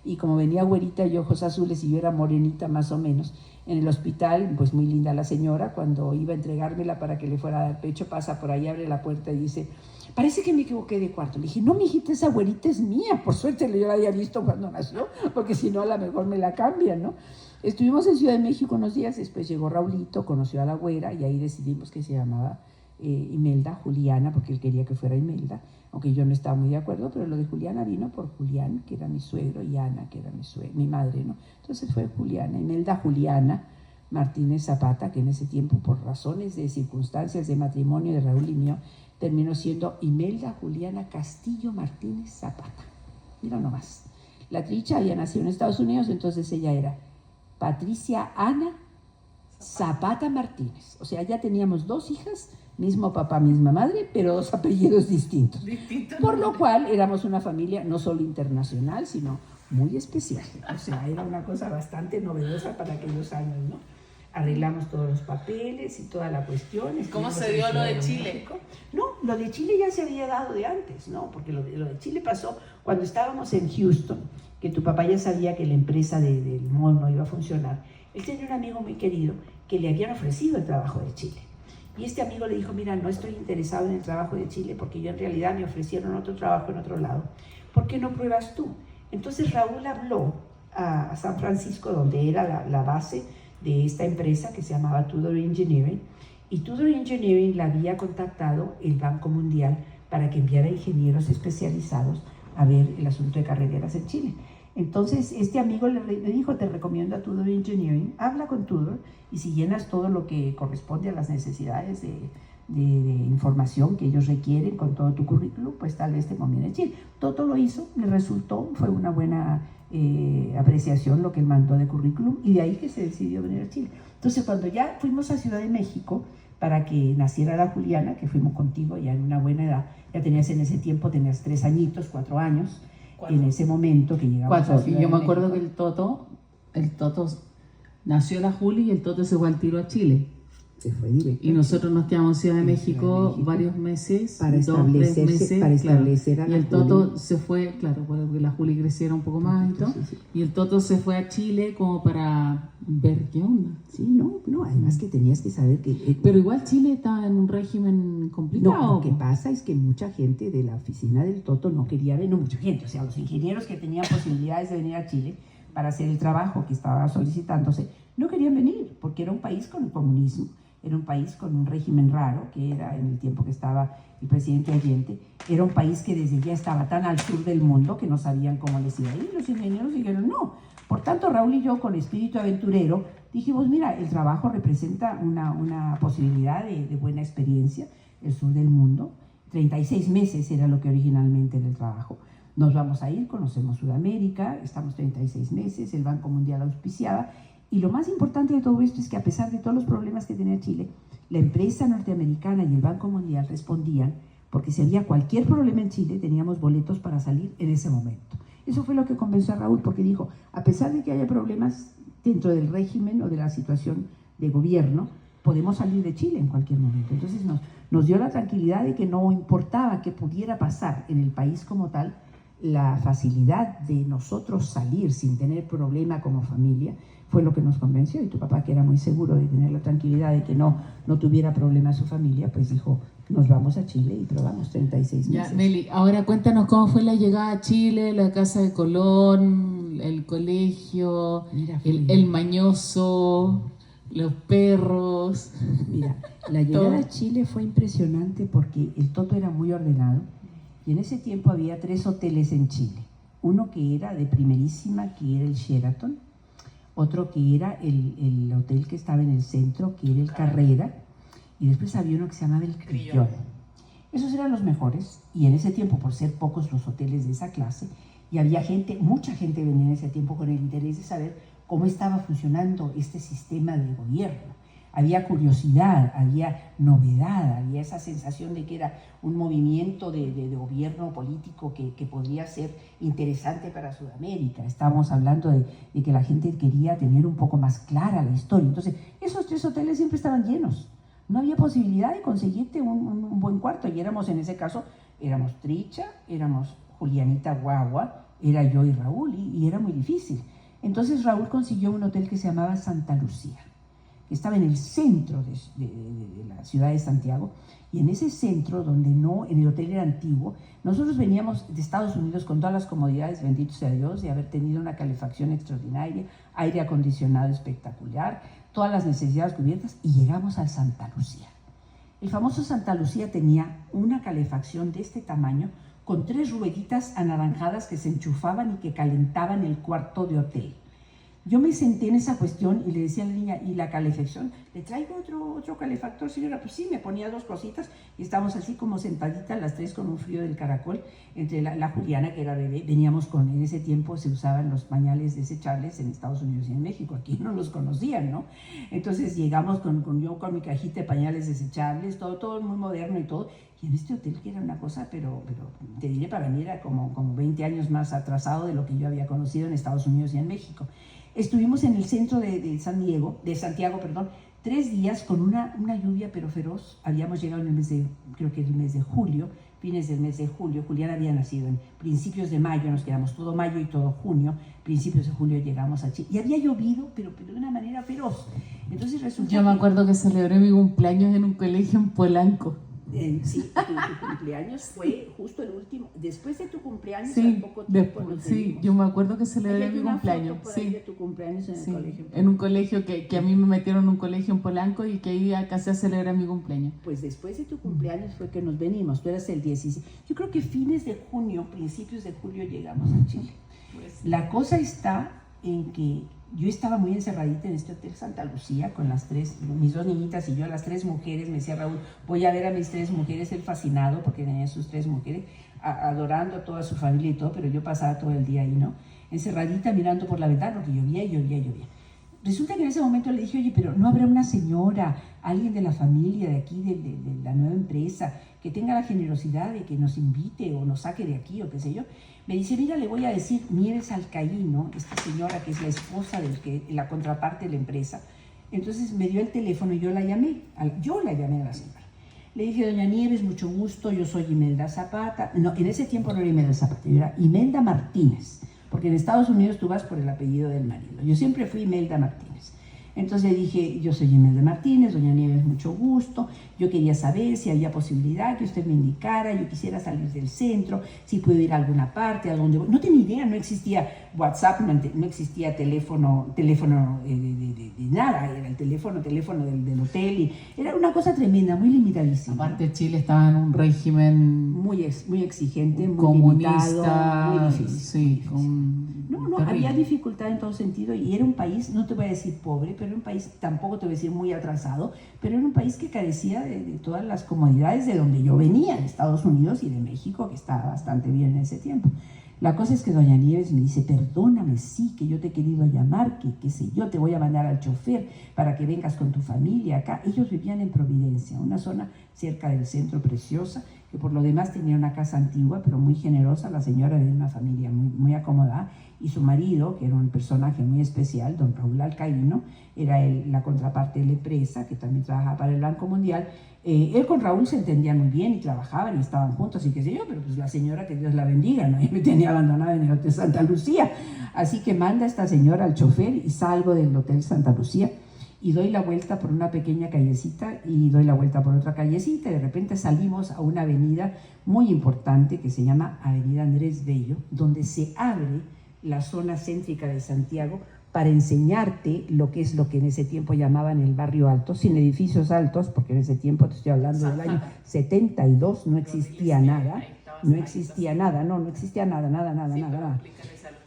Y como venía güerita y ojos azules y yo era morenita más o menos, en el hospital, pues muy linda la señora, cuando iba a entregármela para que le fuera a dar pecho, pasa por ahí, abre la puerta y dice, parece que me equivoqué de cuarto. Le dije, no, mijita, esa güerita es mía, por suerte yo la había visto cuando nació, porque si no a lo mejor me la cambian, ¿no? Estuvimos en Ciudad de México unos días, después llegó Raulito, conoció a la güera y ahí decidimos que se llamaba Imelda, Juliana, porque él quería que fuera Imelda, aunque yo no estaba muy de acuerdo, pero lo de Juliana vino por Julián, que era mi suegro, y Ana, que era mi madre, ¿no? Entonces fue Juliana, Imelda Juliana Martínez Zapata, que en ese tiempo, por razones de circunstancias de matrimonio de Raúl y mío, terminó siendo Imelda Juliana Castillo Martínez Zapata. Mira nomás. La Tricha había nacido en Estados Unidos, entonces ella era Patricia Ana Zapata Martínez. O sea, ya teníamos 2 hijas, mismo papá, misma madre, pero 2 apellidos distintos. Por lo cual éramos una familia no solo internacional, sino muy especial. O sea, era una cosa bastante novedosa para aquellos años, ¿no? Arreglamos todos los papeles y toda la cuestión. ¿Cómo se dio lo de Chile? No, lo de Chile ya se había dado de antes, ¿no? Porque lo de Chile pasó cuando estábamos en Houston, que tu papá ya sabía que la empresa del mall no iba a funcionar. Él tenía un amigo muy querido que le habían ofrecido el trabajo de Chile. Y este amigo le dijo, mira, no estoy interesado en el trabajo de Chile porque yo en realidad me ofrecieron otro trabajo en otro lado. ¿Por qué no pruebas tú? Entonces Raúl habló a San Francisco, donde era la base de esta empresa que se llamaba Tudor Engineering, y Tudor Engineering la había contactado el Banco Mundial para que enviara ingenieros especializados a ver el asunto de carreteras en Chile. Entonces este amigo le dijo, te recomiendo a Tudor Engineering, habla con Tudor y si llenas todo lo que corresponde a las necesidades de información que ellos requieren con todo tu currículum, pues tal vez te conviene Chile. Todo lo hizo, le resultó, fue una buena apreciación lo que él mandó de currículum y de ahí que se decidió venir a Chile. Entonces cuando ya fuimos a Ciudad de México para que naciera la Juliana, que fuimos contigo ya en una buena edad, ya tenías en ese tiempo, tenías 3 añitos, 4 años, en ese momento que llegamos a Ciudad de México. Y yo me acuerdo que el Toto nació la Juli y el Toto se fue al tiro a Chile. Se fue directo. Y nosotros nos quedamos en Ciudad de México varios meses, para establecerse, para establecer a la y el Toto se fue, claro, porque la Juli creciera un poco más y todo, sí. Y el Toto se fue a Chile como para ver qué onda. Sí, no, además que tenías que saber que... Pero igual Chile está en un régimen complicado. No, lo que pasa es que mucha gente de la oficina del Toto no quería ver, no mucha gente, o sea, los ingenieros que tenían posibilidades de venir a Chile para hacer el trabajo que estaba solicitándose, no querían venir, porque era un país con el comunismo. Era un país con un régimen raro, que era en el tiempo que estaba el presidente Allende. Era un país que desde ya estaba tan al sur del mundo que no sabían cómo les iba a ir. Los ingenieros dijeron no. Por tanto, Raúl y yo, con espíritu aventurero, dijimos, mira, el trabajo representa una posibilidad de buena experiencia. el sur del mundo. 36 meses era lo que originalmente era el trabajo. Nos vamos a ir, conocemos Sudamérica, estamos 36 meses, el Banco Mundial auspiciaba, y lo más importante de todo esto es que a pesar de todos los problemas que tenía Chile, la empresa norteamericana y el Banco Mundial respondían, porque si había cualquier problema en Chile, teníamos boletos para salir en ese momento. Eso fue lo que convenció a Raúl, porque dijo, a pesar de que haya problemas dentro del régimen o de la situación de gobierno, podemos salir de Chile en cualquier momento. Entonces nos dio la tranquilidad de que no importaba qué pudiera pasar en el país como tal, la facilidad de nosotros salir sin tener problema como familia fue lo que nos convenció. Y tu papá, que era muy seguro de tener la tranquilidad de que no tuviera problema su familia, pues dijo, nos vamos a Chile, y probamos 36 meses. Ya, Meli, ahora cuéntanos cómo fue la llegada a Chile, la casa de Colón, el colegio, Mira, el mañoso, los perros. Mira, la llegada a Chile fue impresionante porque el Toto era muy ordenado, y en ese tiempo había 3 hoteles en Chile. Uno que era de primerísima, que era el Sheraton, otro que era el hotel que estaba en el centro, que era el Carrera, y después había uno que se llamaba el Crillon. Esos eran los mejores, y en ese tiempo, por ser pocos los hoteles de esa clase, y había gente, mucha gente venía en ese tiempo con el interés de saber cómo estaba funcionando este sistema de gobierno. Había curiosidad, había novedad, había esa sensación de que era un movimiento de gobierno político que podría ser interesante para Sudamérica. Estábamos hablando de que la gente quería tener un poco más clara la historia. Entonces, esos 3 hoteles siempre estaban llenos. No había posibilidad de conseguirte un buen cuarto. Y éramos, en ese caso, éramos Tricha, éramos Julianita Guagua, era yo y Raúl, y era muy difícil. Entonces Raúl consiguió un hotel que se llamaba Santa Lucía, que estaba en el centro de la ciudad de Santiago, y en ese centro, donde en el hotel era antiguo, nosotros veníamos de Estados Unidos con todas las comodidades, bendito sea Dios, de haber tenido una calefacción extraordinaria, aire acondicionado espectacular, todas las necesidades cubiertas, y llegamos al Santa Lucía. El famoso Santa Lucía tenía una calefacción de este tamaño, con 3 rueditas anaranjadas que se enchufaban y que calentaban el cuarto de hotel. Yo me senté en esa cuestión y le decía a la niña, ¿y la calefacción? ¿Le traigo otro calefactor, señora? Pues sí, me ponía 2 cositas, y estábamos así como sentaditas las 3 con un frío del caracol, entre la Juliana, que era bebé. Veníamos en ese tiempo se usaban los pañales desechables en Estados Unidos y en México, aquí no los conocían, ¿no? Entonces llegamos yo con mi cajita de pañales desechables, todo muy moderno y todo, y en este hotel, que era una cosa, pero te diré, para mí era como 20 años más atrasado de lo que yo había conocido en Estados Unidos y en México. Estuvimos en el centro de Santiago, 3 días con una lluvia pero feroz. Habíamos llegado en el mes creo que el mes de julio, fines del mes de julio. Julián había nacido en principios de mayo, nos quedamos todo mayo y todo junio. Principios de julio llegamos a Chile. Y había llovido, pero de una manera feroz. Entonces resulta Yo me acuerdo que celebré mi cumpleaños en un colegio en Polanco. Sí, tu cumpleaños fue justo el último, después de tu cumpleaños, Sí, al poco tiempo sí, yo me acuerdo que celebré hay mi una cumpleaños. foto por ahí Sí, de tu cumpleaños en el sí, colegio. en un colegio que a mí me metieron en un colegio en Polanco, y que ahí casi a celebrar mi cumpleaños. Pues después de tu cumpleaños fue que nos venimos, tú eras el 16. Yo creo que fines de junio, principios de julio llegamos a Chile. La cosa está en que yo estaba muy encerradita en este hotel Santa Lucía con mis 2 niñitas y yo, las 3 mujeres. Me decía Raúl, voy a ver a mis 3 mujeres, él fascinado porque tenía sus 3 mujeres, adorando a toda su familia y todo, pero yo pasaba todo el día ahí, ¿no? Encerradita mirando por la ventana, porque llovía. Resulta que en ese momento le dije, oye, pero ¿no habrá una señora, alguien de la familia de aquí, de la nueva empresa, que tenga la generosidad de que nos invite o nos saque de aquí o qué sé yo? Me dice, mira, le voy a decir Nieves Alcaíno, esta señora que es la esposa la contraparte de la empresa. Entonces me dio el teléfono y yo la llamé a la señora. Le dije, doña Nieves, mucho gusto, yo soy Imelda Zapata. No, en ese tiempo no era Imelda Zapata, yo era Imelda Martínez, porque en Estados Unidos tú vas por el apellido del marido. Yo siempre fui Imelda Martínez. Entonces le dije, yo soy Imelda Martínez, doña Nieves, mucho gusto. Yo quería saber si había posibilidad que usted me indicara, yo quisiera salir del centro, si puedo ir a alguna parte, a dónde voy. No tenía idea, no existía WhatsApp, no existía teléfono de nada, era el teléfono del hotel, y era una cosa tremenda, muy limitadísima. Aparte, Chile estaba en un régimen muy exigente, muy comunista, limitado, muy difícil. Sí, No, había dificultad en todo sentido y era un país, no te voy a decir pobre, pero era un país, tampoco te voy a decir muy atrasado, pero era un país que carecía de todas las comodidades de donde yo venía, de Estados Unidos y de México, que estaba bastante bien en ese tiempo. La cosa es que doña Nieves me dice, perdóname, sí, que yo te he querido llamar, que qué sé yo, te voy a mandar al chofer para que vengas con tu familia acá. Ellos vivían en Providencia, una zona cerca del centro preciosa, que por lo demás tenía una casa antigua, pero muy generosa. La señora de una familia muy acomodada, y su marido, que era un personaje muy especial, don Raúl Alcaíno, era la contraparte de la empresa, que también trabajaba para el Banco Mundial. Él con Raúl se entendían muy bien y trabajaban y estaban juntos y qué sé yo, pero pues la señora, que Dios la bendiga, ¿no? Y me tenía abandonada en el Hotel Santa Lucía. Así que manda a esta señora al chofer y salgo del Hotel Santa Lucía y doy la vuelta por una pequeña callecita y doy la vuelta por otra callecita y de repente salimos a una avenida muy importante que se llama Avenida Andrés Bello, donde se abre la zona céntrica de Santiago para enseñarte lo que en ese tiempo llamaban el barrio alto, sin edificios altos, porque en ese tiempo, te estoy hablando del año 72, no existía nada, no existía nada.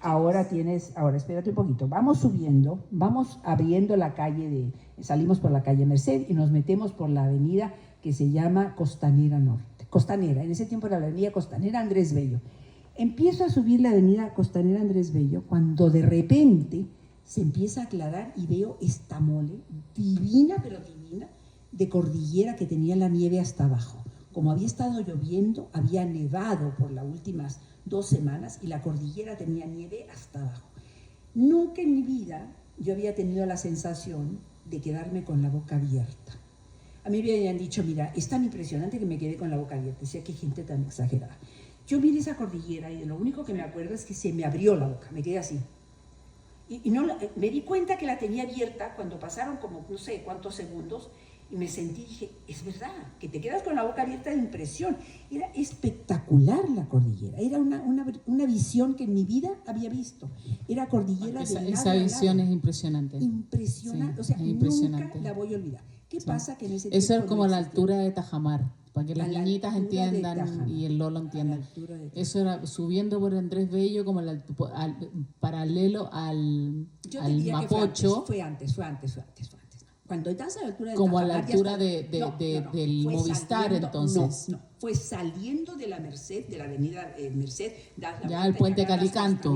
Ahora espérate un poquito, vamos subiendo, vamos abriendo la calle salimos por la calle Merced y nos metemos por la avenida que se llama Costanera Norte, Costanera, en ese tiempo era la avenida Costanera Andrés Bello. Empiezo a subir la avenida Costanera Andrés Bello cuando de repente se empieza a aclarar y veo esta mole divina, pero divina, de cordillera que tenía la nieve hasta abajo. Como había estado lloviendo, había nevado por las últimas 2 semanas y la cordillera tenía nieve hasta abajo. Nunca en mi vida yo había tenido la sensación de quedarme con la boca abierta. A mí me habían dicho, mira, es tan impresionante que me quedé con la boca abierta. Decía, qué gente tan exagerada. Yo miré esa cordillera y de lo único que me acuerdo es que se me abrió la boca, me quedé así. Y no, me di cuenta que la tenía abierta cuando pasaron como no sé cuántos segundos y me sentí, dije, es verdad, que te quedas con la boca abierta de impresión. Era espectacular la cordillera, era una visión que en mi vida había visto. Era cordillera de lado a lado. Esa visión es impresionante. Impresionante, sí, o sea, nunca la voy a olvidar. ¿Qué pasa? Que en ese eso tiempo es como no la altura de Tajamar, para que las niñitas entiendan y el Lolo entienda. Eso era subiendo por Andrés Bello como paralelo al Mapocho. Fue antes. Cuando estás a la altura de como Tajamar, a la altura del Movistar, entonces. No, fue saliendo de la Merced, de la avenida Merced, ya el puente Calicanto.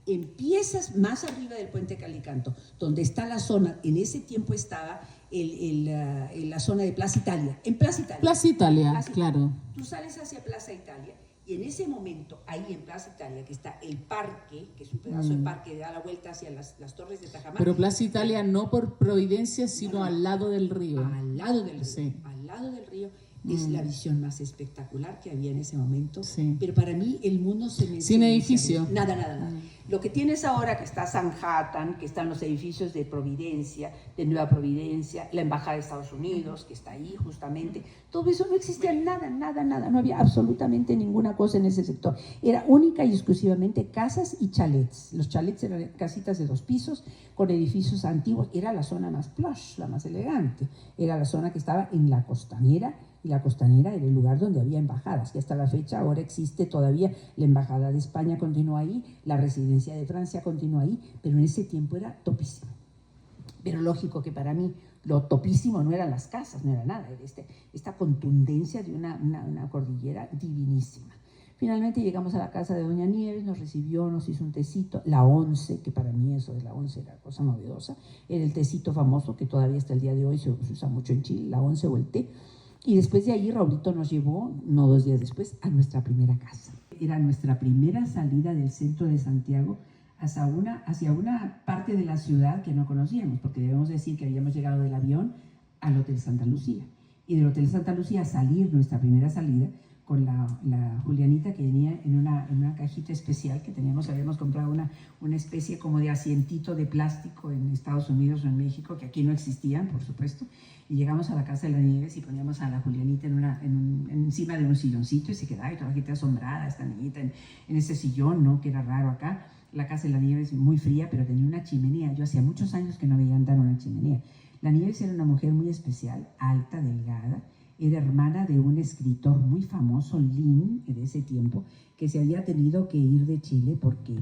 Empiezas más arriba del puente Calicanto, donde está la zona, en ese tiempo estaba la zona de Plaza Italia. En Plaza Italia, claro. Tú sales hacia Plaza Italia y en ese momento, ahí en Plaza Italia, que está el parque, que es un pedazo de parque que da la vuelta hacia las torres de Tajamar. Pero Plaza Italia no por Providencia, sino al lado del río. Al lado del río, sí. Al lado del río. Es la visión más espectacular que había en ese momento. Sí. Pero para mí el mundo sin edificio. Nada. Lo que tienes ahora, que está Sanhattan, que están los edificios de Providencia, de Nueva Providencia, la Embajada de Estados Unidos, que está ahí justamente, todo eso no existía, nada. No había absolutamente ninguna cosa en ese sector. Era única y exclusivamente casas y chalets. Los chalets eran casitas de 2 pisos con edificios antiguos. Era la zona más plush, la más elegante. Era la zona que estaba en la Costanera. Y la Costanera era el lugar donde había embajadas, que hasta la fecha ahora existe todavía. La Embajada de España continúa ahí, la Residencia de Francia continúa ahí, pero en ese tiempo era topísimo. Pero lógico que para mí lo topísimo no eran las casas, no era nada, era esta contundencia de una cordillera divinísima. Finalmente llegamos a la casa de doña Nieves, nos recibió, nos hizo un tecito, la once, que para mí eso de la once era cosa novedosa, era el tecito famoso que todavía hasta el día de hoy se usa mucho en Chile, la once o el té. Y después de ahí Raulito nos llevó, no 2 días después, a nuestra primera casa. Era nuestra primera salida del centro de Santiago hacia una parte de la ciudad que no conocíamos, porque debemos decir que habíamos llegado del avión al Hotel Santa Lucía. Y del Hotel Santa Lucía a salir, nuestra primera salida, con la Julianita, que venía en una cajita especial que habíamos comprado una especie como de asientito de plástico en Estados Unidos o en México, que aquí no existían, por supuesto, y llegamos a la casa de la Nieves y poníamos a la Julianita encima de un silloncito y se quedaba y toda la gente asombrada, esta niñita en ese sillón, ¿no? Que era raro acá. La casa de la Nieves muy fría, pero tenía una chimenea. Yo hacía muchos años que no veía andar una chimenea. La Nieves era una mujer muy especial, alta, delgada, era hermana de un escritor muy famoso, Lin, de ese tiempo, que se había tenido que ir de Chile porque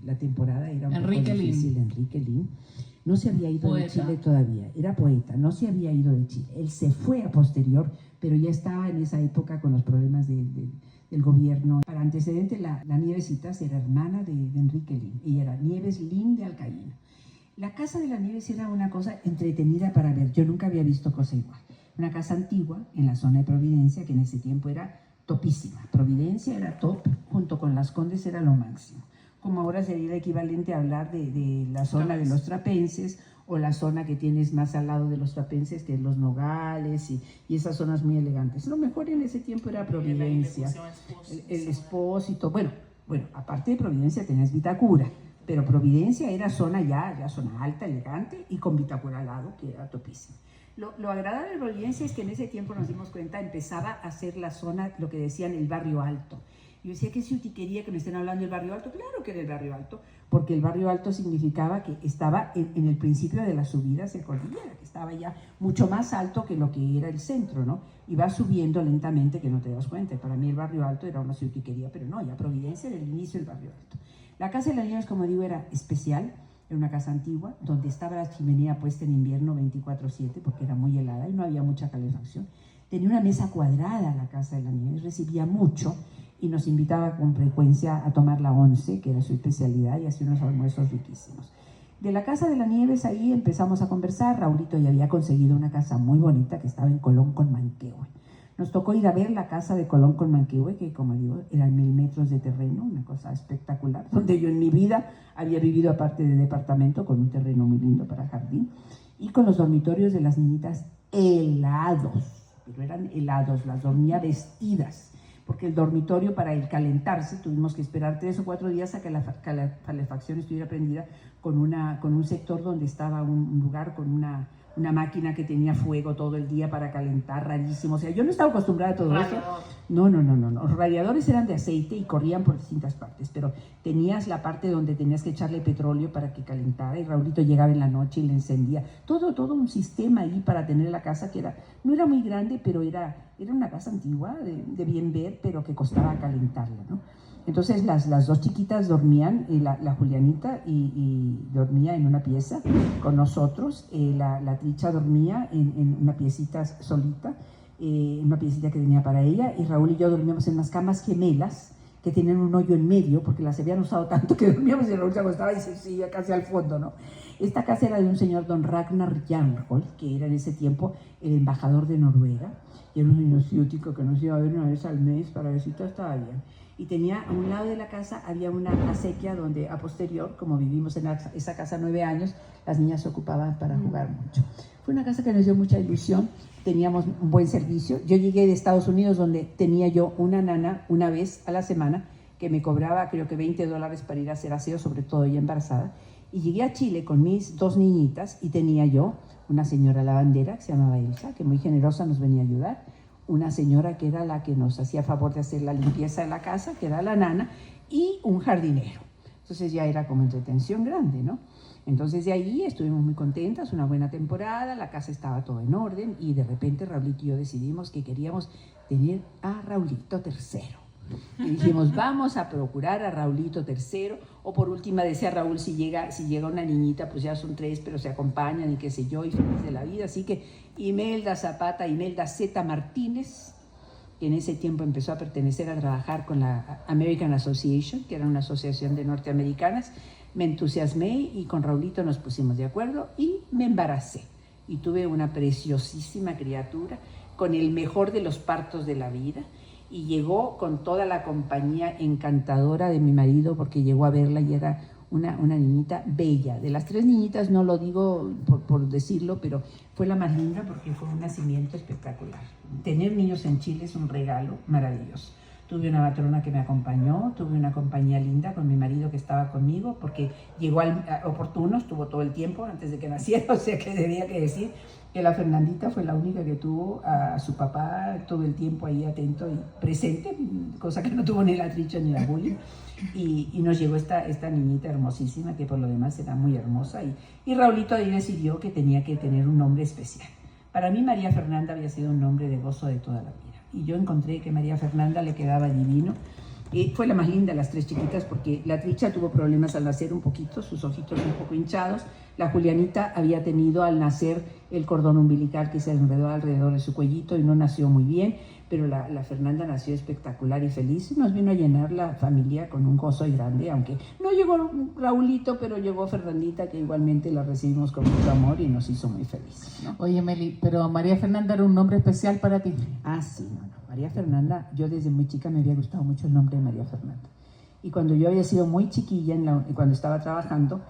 la temporada era un Enrique poco difícil. Lin. Enrique Lin no se había ido Poeta. de Chile todavía, era poeta, no se había ido de Chile. Él se fue a posterior, pero ya estaba en esa época con los problemas del gobierno. Para antecedente, la Nievesitas era hermana de Enrique Lin, ella era Nieves Lin de Alcaíno. La casa de la Nieves era una cosa entretenida para ver, yo nunca había visto cosa igual. Una casa antigua en la zona de Providencia, que en ese tiempo era topísima. Providencia era top, junto con Las Condes era lo máximo. Como ahora sería el equivalente a hablar de la zona de los Trapenses, o la zona que tienes más al lado de los Trapenses, que es los Nogales y esas zonas muy elegantes. Lo mejor en ese tiempo era Providencia, el Expósito. Bueno, aparte de Providencia tenías Vitacura, pero Providencia era zona ya zona alta, elegante, y con Vitacura al lado, que era topísima. Lo agradable de Providencia es que en ese tiempo nos dimos cuenta, empezaba a ser la zona, lo que decían el barrio alto. Yo decía, ¿qué ciutiquería que me estén hablando del barrio alto? Claro que era el barrio alto, porque el barrio alto significaba que estaba en el principio de las subidas de cordillera, que estaba ya mucho más alto que lo que era el centro, ¿no? Y va subiendo lentamente, que no te das cuenta. Para mí el barrio alto era una ciutiquería, pero no, ya Providencia era el inicio del barrio alto. La casa de las Nieves, como digo, era especial. Era una casa antigua, donde estaba la chimenea puesta en invierno 24/7, porque era muy helada y no había mucha calefacción. Tenía una mesa cuadrada la casa de la Nieves, recibía mucho y nos invitaba con frecuencia a tomar la once, que era su especialidad, y hacía unos almuerzos riquísimos. De la casa de la Nieves ahí empezamos a conversar. Raulito ya había conseguido una casa muy bonita que estaba en Colón con Manquehue. Nos tocó ir a ver la casa de Colón con Manquehue, que como digo, eran 1000 metros de terreno, una cosa espectacular, donde yo en mi vida había vivido aparte de departamento, con un terreno muy lindo para jardín, y con los dormitorios de las niñitas helados, pero eran helados, las dormía vestidas, porque el dormitorio para el calentarse tuvimos que esperar 3 o 4 días a que la calefacción estuviera prendida con un sector donde estaba un lugar con una máquina que tenía fuego todo el día para calentar, rarísimo. O sea, yo no estaba acostumbrada a todo eso. No. Los radiadores eran de aceite y corrían por distintas partes, pero tenías la parte donde tenías que echarle petróleo para que calentara, y Raulito llegaba en la noche y le encendía. Todo un sistema ahí para tener la casa que no era muy grande, pero era una casa antigua, de bien ver, pero que costaba calentarla, ¿no? Entonces las dos chiquitas dormían, la Julianita y dormía en una pieza con nosotros, la Tricha dormía en una piecita solita, una piecita que tenía para ella, y Raúl y yo dormíamos en unas camas gemelas que tenían un hoyo en medio porque las habían usado tanto que dormíamos, y Raúl se acostaba y se iba casi al fondo, ¿no? Esta casa era de un señor, don Ragnar Jarnholt, que era en ese tiempo el embajador de Noruega, y era un niño ciútico que nos iba a ver una vez al mes para ver si todo estaba bien. Y tenía a un lado de la casa, había una acequia donde a posterior, como vivimos en esa casa 9 años, las niñas se ocupaban para jugar mucho. Fue una casa que nos dio mucha ilusión, teníamos un buen servicio. Yo llegué de Estados Unidos, donde tenía yo una nana una vez a la semana que me cobraba creo que $20 para ir a hacer aseo, sobre todo ella embarazada. Y llegué a Chile con mis 2 niñitas y tenía yo una señora lavandera que se llamaba Elsa, que muy generosa nos venía a ayudar, una señora que era la que nos hacía favor de hacer la limpieza de la casa, que era la nana, y un jardinero. Entonces ya era como entretención grande, ¿no? Entonces de ahí estuvimos muy contentas, una buena temporada, la casa estaba todo en orden, y de repente Raulito y yo decidimos que queríamos tener a Raulito tercero. Y dijimos, vamos a procurar a Raulito tercero, o por última decía Raúl, si llega una niñita, pues ya son 3, pero se acompañan y qué sé yo, y feliz de la vida. Así que Imelda Zapata, Imelda Z. Martínez, que en ese tiempo empezó a pertenecer a trabajar con la American Association, que era una asociación de norteamericanas, me entusiasmé y con Raulito nos pusimos de acuerdo y me embaracé. Y tuve una preciosísima criatura con el mejor de los partos de la vida. Y llegó con toda la compañía encantadora de mi marido, porque llegó a verla y era una niñita bella. De las 3 niñitas, no lo digo por decirlo, pero fue la más linda porque fue un nacimiento espectacular. Tener niños en Chile es un regalo maravilloso. Tuve una matrona que me acompañó, tuve una compañía linda con mi marido que estaba conmigo, porque llegó oportuno, estuvo todo el tiempo antes de que naciera, o sea que tenía que decir que la Fernandita fue la única que tuvo a su papá todo el tiempo ahí atento y presente, cosa que no tuvo ni la Tricha ni la Juli, y nos llegó esta niñita hermosísima, que por lo demás era muy hermosa, y Raulito ahí decidió que tenía que tener un nombre especial. Para mí María Fernanda había sido un nombre de gozo de toda la vida. Y yo encontré que María Fernanda le quedaba divino. Fue la más linda de las tres chiquitas porque la Tricha tuvo problemas al nacer un poquito, sus ojitos un poco hinchados. La Julianita había tenido al nacer el cordón umbilical que se enredó alrededor de su cuellito y no nació muy bien, pero la Fernanda nació espectacular y feliz y nos vino a llenar la familia con un gozo grande, aunque no llegó Raulito, pero llegó Fernandita, que igualmente la recibimos con mucho amor y nos hizo muy felices, ¿no? Oye, Meli, pero María Fernanda era un nombre especial para ti. Ah, sí, no. María Fernanda, yo desde muy chica me había gustado mucho el nombre de María Fernanda. Y cuando yo había sido muy chiquilla, cuando estaba trabajando,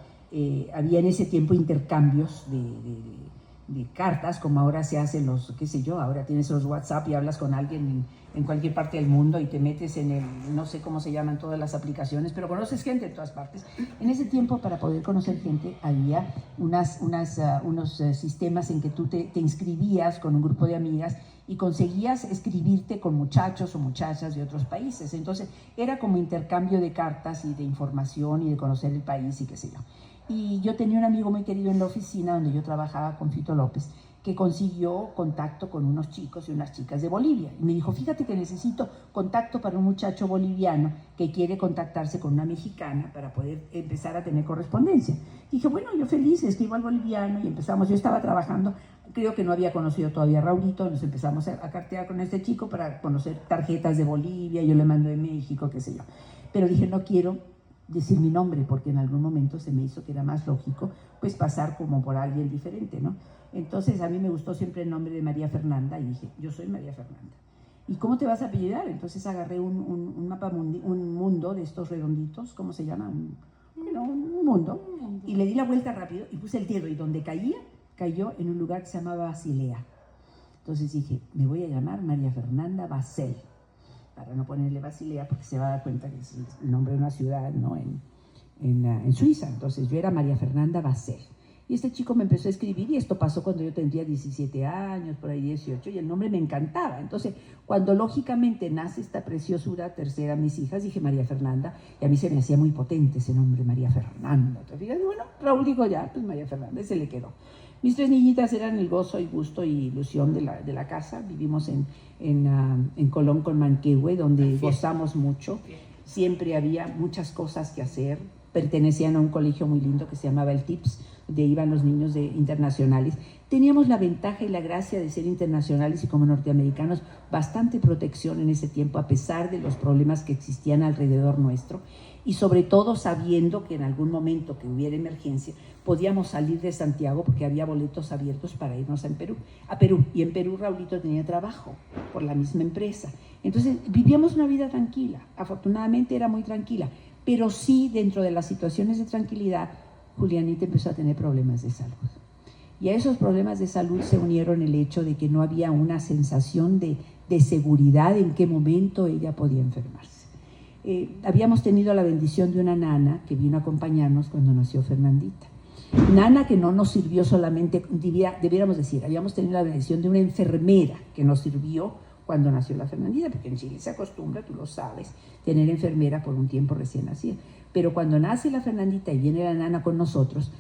había en ese tiempo intercambios de cartas, como ahora se hacen los, qué sé yo, ahora tienes los WhatsApp y hablas con alguien en cualquier parte del mundo y te metes en el, no sé cómo se llaman todas las aplicaciones, pero conoces gente en todas partes. En ese tiempo, para poder conocer gente, había unos sistemas en que tú te inscribías con un grupo de amigas y conseguías escribirte con muchachos o muchachas de otros países. Entonces, era como intercambio de cartas y de información y de conocer el país y qué sé yo. Y yo tenía un amigo muy querido en la oficina donde yo trabajaba con Fito López, que consiguió contacto con unos chicos y unas chicas de Bolivia. Y me dijo, fíjate que necesito contacto para un muchacho boliviano que quiere contactarse con una mexicana para poder empezar a tener correspondencia. Dije, bueno, yo feliz, escribo al boliviano y empezamos. Yo estaba trabajando, creo que no había conocido todavía a Raulito, nos empezamos a cartear con este chico para conocer tarjetas de Bolivia, yo le mando de México, qué sé yo. Pero dije, no quiero decir mi nombre, porque en algún momento se me hizo que era más lógico, pues pasar como por alguien diferente, ¿no? Entonces a mí me gustó siempre el nombre de María Fernanda y dije, yo soy María Fernanda. ¿Y cómo te vas a apellidar? Entonces agarré un mapa mundi, un mundo de estos redonditos, ¿cómo se llama? Un mundo, y le di la vuelta rápido y puse el tierra y donde cayó en un lugar que se llamaba Basilea. Entonces dije, me voy a llamar María Fernanda Basel, para no ponerle Basilea porque se va a dar cuenta que es el nombre de una ciudad, ¿no? en Suiza. Entonces yo era María Fernanda Basel. Y este chico me empezó a escribir y esto pasó cuando yo tendría 17 años, por ahí 18, y el nombre me encantaba. Entonces, cuando lógicamente nace esta preciosura, tercera mis hijas, dije María Fernanda, y a mí se me hacía muy potente ese nombre, María Fernanda. ¿Te fijas? Bueno, Raúl dijo ya, pues María Fernanda, se le quedó. Mis tres niñitas eran el gozo y gusto y ilusión de la casa. Vivimos en Colón con Manquehue, donde gozamos mucho. Siempre había muchas cosas que hacer. Pertenecían a un colegio muy lindo que se llamaba el TIPS, donde iban los niños internacionales. Teníamos la ventaja y la gracia de ser internacionales y como norteamericanos, bastante protección en ese tiempo, a pesar de los problemas que existían alrededor nuestro, y sobre todo sabiendo que en algún momento que hubiera emergencia, podíamos salir de Santiago porque había boletos abiertos para irnos a Perú. Y en Perú Raulito tenía trabajo por la misma empresa. Entonces vivíamos una vida tranquila, afortunadamente era muy tranquila, pero sí dentro de las situaciones de tranquilidad, Julianita empezó a tener problemas de salud. Y a esos problemas de salud se unieron el hecho de que no había una sensación de seguridad en qué momento ella podía enfermarse. Habíamos tenido la bendición de una nana que vino a acompañarnos cuando nació Fernandita. Nana que no nos sirvió solamente, debiéramos decir, habíamos tenido la bendición de una enfermera que nos sirvió cuando nació la Fernandita, porque en Chile se acostumbra, tú lo sabes, tener enfermera por un tiempo recién nacida. Pero cuando nace la Fernandita y viene la nana con nosotros,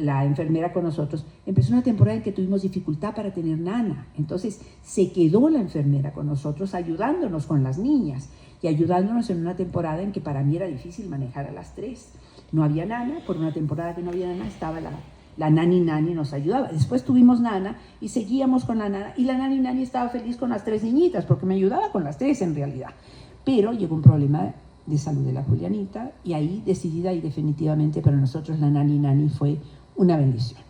la enfermera con nosotros, empezó una temporada en que tuvimos dificultad para tener nana. Entonces se quedó la enfermera con nosotros ayudándonos con las niñas y ayudándonos en una temporada en que para mí era difícil manejar a las tres. No había nana, por una temporada que no había nana estaba la nani nos ayudaba. Después tuvimos nana y seguíamos con la nana y la nani estaba feliz con las tres niñitas porque me ayudaba con las tres en realidad. Pero llegó un problema de salud de la Julianita y ahí decidida y definitivamente para nosotros la nani fue una bendición,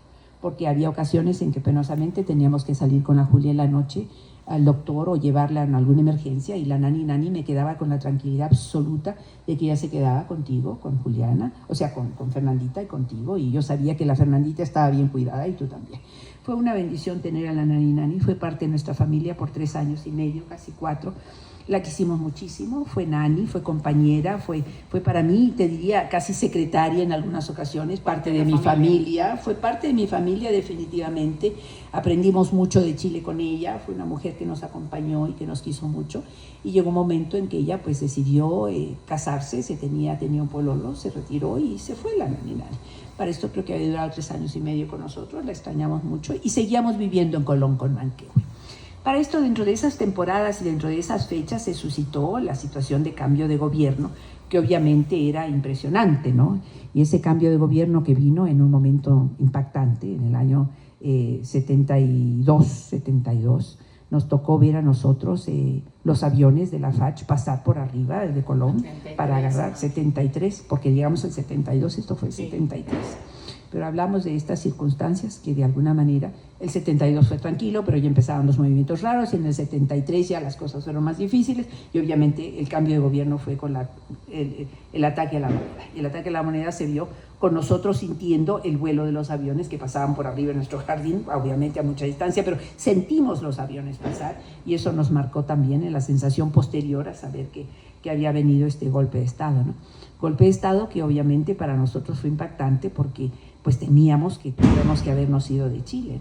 porque había ocasiones en que penosamente teníamos que salir con la Julia en la noche al doctor o llevarla en alguna emergencia y la nani me quedaba con la tranquilidad absoluta de que ella se quedaba contigo, con Juliana, o sea, con Fernandita y contigo, y yo sabía que la Fernandita estaba bien cuidada y tú también. Fue una bendición tener a la nani, fue parte de nuestra familia por 3 años y medio, casi 4. La quisimos muchísimo, fue nani, fue compañera, fue para mí, te diría, casi secretaria en algunas ocasiones, parte de mi familia, fue parte de mi familia definitivamente. Aprendimos mucho de Chile con ella, fue una mujer que nos acompañó y que nos quiso mucho. Y llegó un momento en que ella pues decidió casarse, tenía un pololo, se retiró y se fue la nani. Para esto creo que había durado 3 años y medio con nosotros, la extrañamos mucho y seguíamos viviendo en Colón con Manquehue. Para esto, dentro de esas temporadas y dentro de esas fechas se suscitó la situación de cambio de gobierno, que obviamente era impresionante, ¿no? Y ese cambio de gobierno que vino en un momento impactante, en el año 72, nos tocó ver a nosotros los aviones de la FACH pasar por arriba de Colón 73, para agarrar 73, porque llegamos al 72, esto fue el 73. Pero hablamos de estas circunstancias que de alguna manera, el 72 fue tranquilo, pero ya empezaban los movimientos raros, y en el 73 ya las cosas fueron más difíciles, y obviamente el cambio de gobierno fue con el ataque a la moneda. Y el ataque a la moneda se vio con nosotros sintiendo el vuelo de los aviones que pasaban por arriba de nuestro jardín, obviamente a mucha distancia, pero sentimos los aviones pasar, y eso nos marcó también en la sensación posterior a saber que había venido este golpe de Estado, ¿no? Golpe de Estado que obviamente para nosotros fue impactante porque pues temíamos que tuviéramos que habernos ido de Chile.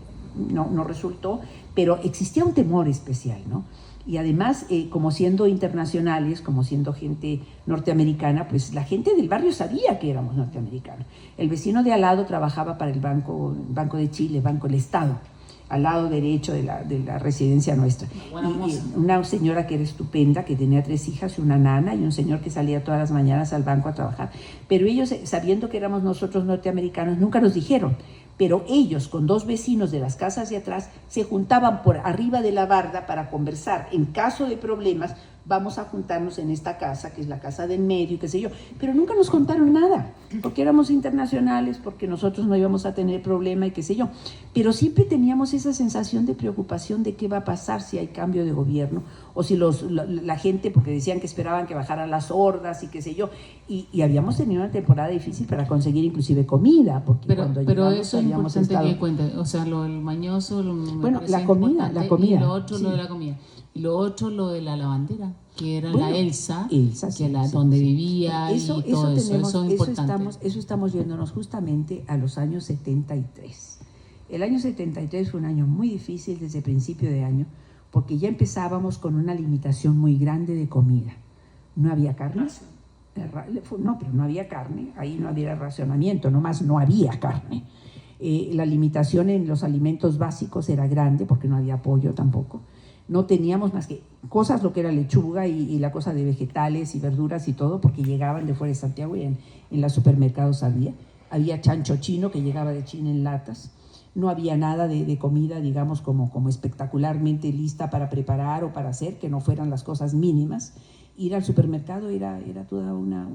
No resultó, pero existía un temor especial, ¿no? Y además, como siendo internacionales, como siendo gente norteamericana, pues la gente del barrio sabía que éramos norteamericanos. El vecino de al lado trabajaba para el Banco de Chile, Banco del Estado, al lado derecho de la residencia nuestra. Y una señora que era estupenda, que tenía 3 hijas y una nana, y un señor que salía todas las mañanas al banco a trabajar. Pero ellos, sabiendo que éramos nosotros norteamericanos, nunca nos dijeron. Pero ellos, con 2 vecinos de las casas de atrás, se juntaban por arriba de la barda para conversar. En caso de problemas, vamos a juntarnos en esta casa, que es la casa del medio, qué sé yo. Pero nunca nos contaron nada, porque éramos internacionales, porque nosotros no íbamos a tener problema y qué sé yo. Pero siempre teníamos esa sensación de preocupación de qué va a pasar si hay cambio de gobierno, o si la gente, porque decían que esperaban que bajaran las hordas y qué sé yo. Y habíamos tenido una temporada difícil para conseguir inclusive comida, porque cuando pero llegamos eso es importante que cuente, o sea, lo del mañoso, bueno, la comida. Y lo otro, sí, lo de la comida. Y lo otro, lo de la lavandera, que era la Elsa que sí, donde vivía, y todo eso es importante. Eso estamos yéndonos justamente a los años 73. El año 73 fue un año muy difícil desde principio de año, porque ya empezábamos con una limitación muy grande de comida. No había carne. No, pero no había carne, ahí no había racionamiento, nomás no había carne. La limitación en los alimentos básicos era grande, porque no había pollo tampoco. No teníamos más que cosas, lo que era lechuga y la cosa de vegetales y verduras y todo, porque llegaban de fuera de Santiago y en los supermercados había chancho chino que llegaba de China en latas. No había nada de comida, digamos, como espectacularmente lista para preparar o para hacer, que no fueran las cosas mínimas. Ir al supermercado era toda una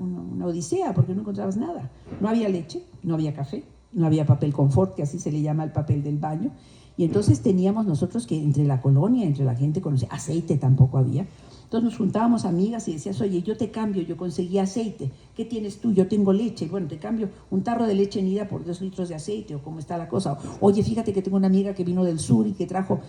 odisea, porque no encontrabas nada. No había leche, no había café, no había papel confort, que así se le llama el papel del baño. Y entonces teníamos nosotros que entre la colonia, entre la gente conocía, aceite tampoco había. Entonces nos juntábamos amigas y decías, oye, yo te cambio, yo conseguí aceite, ¿qué tienes tú? Yo tengo leche, bueno, te cambio un tarro de leche nida por 2 litros de aceite, o cómo está la cosa. Oye, fíjate que tengo una amiga que vino del sur y que trajo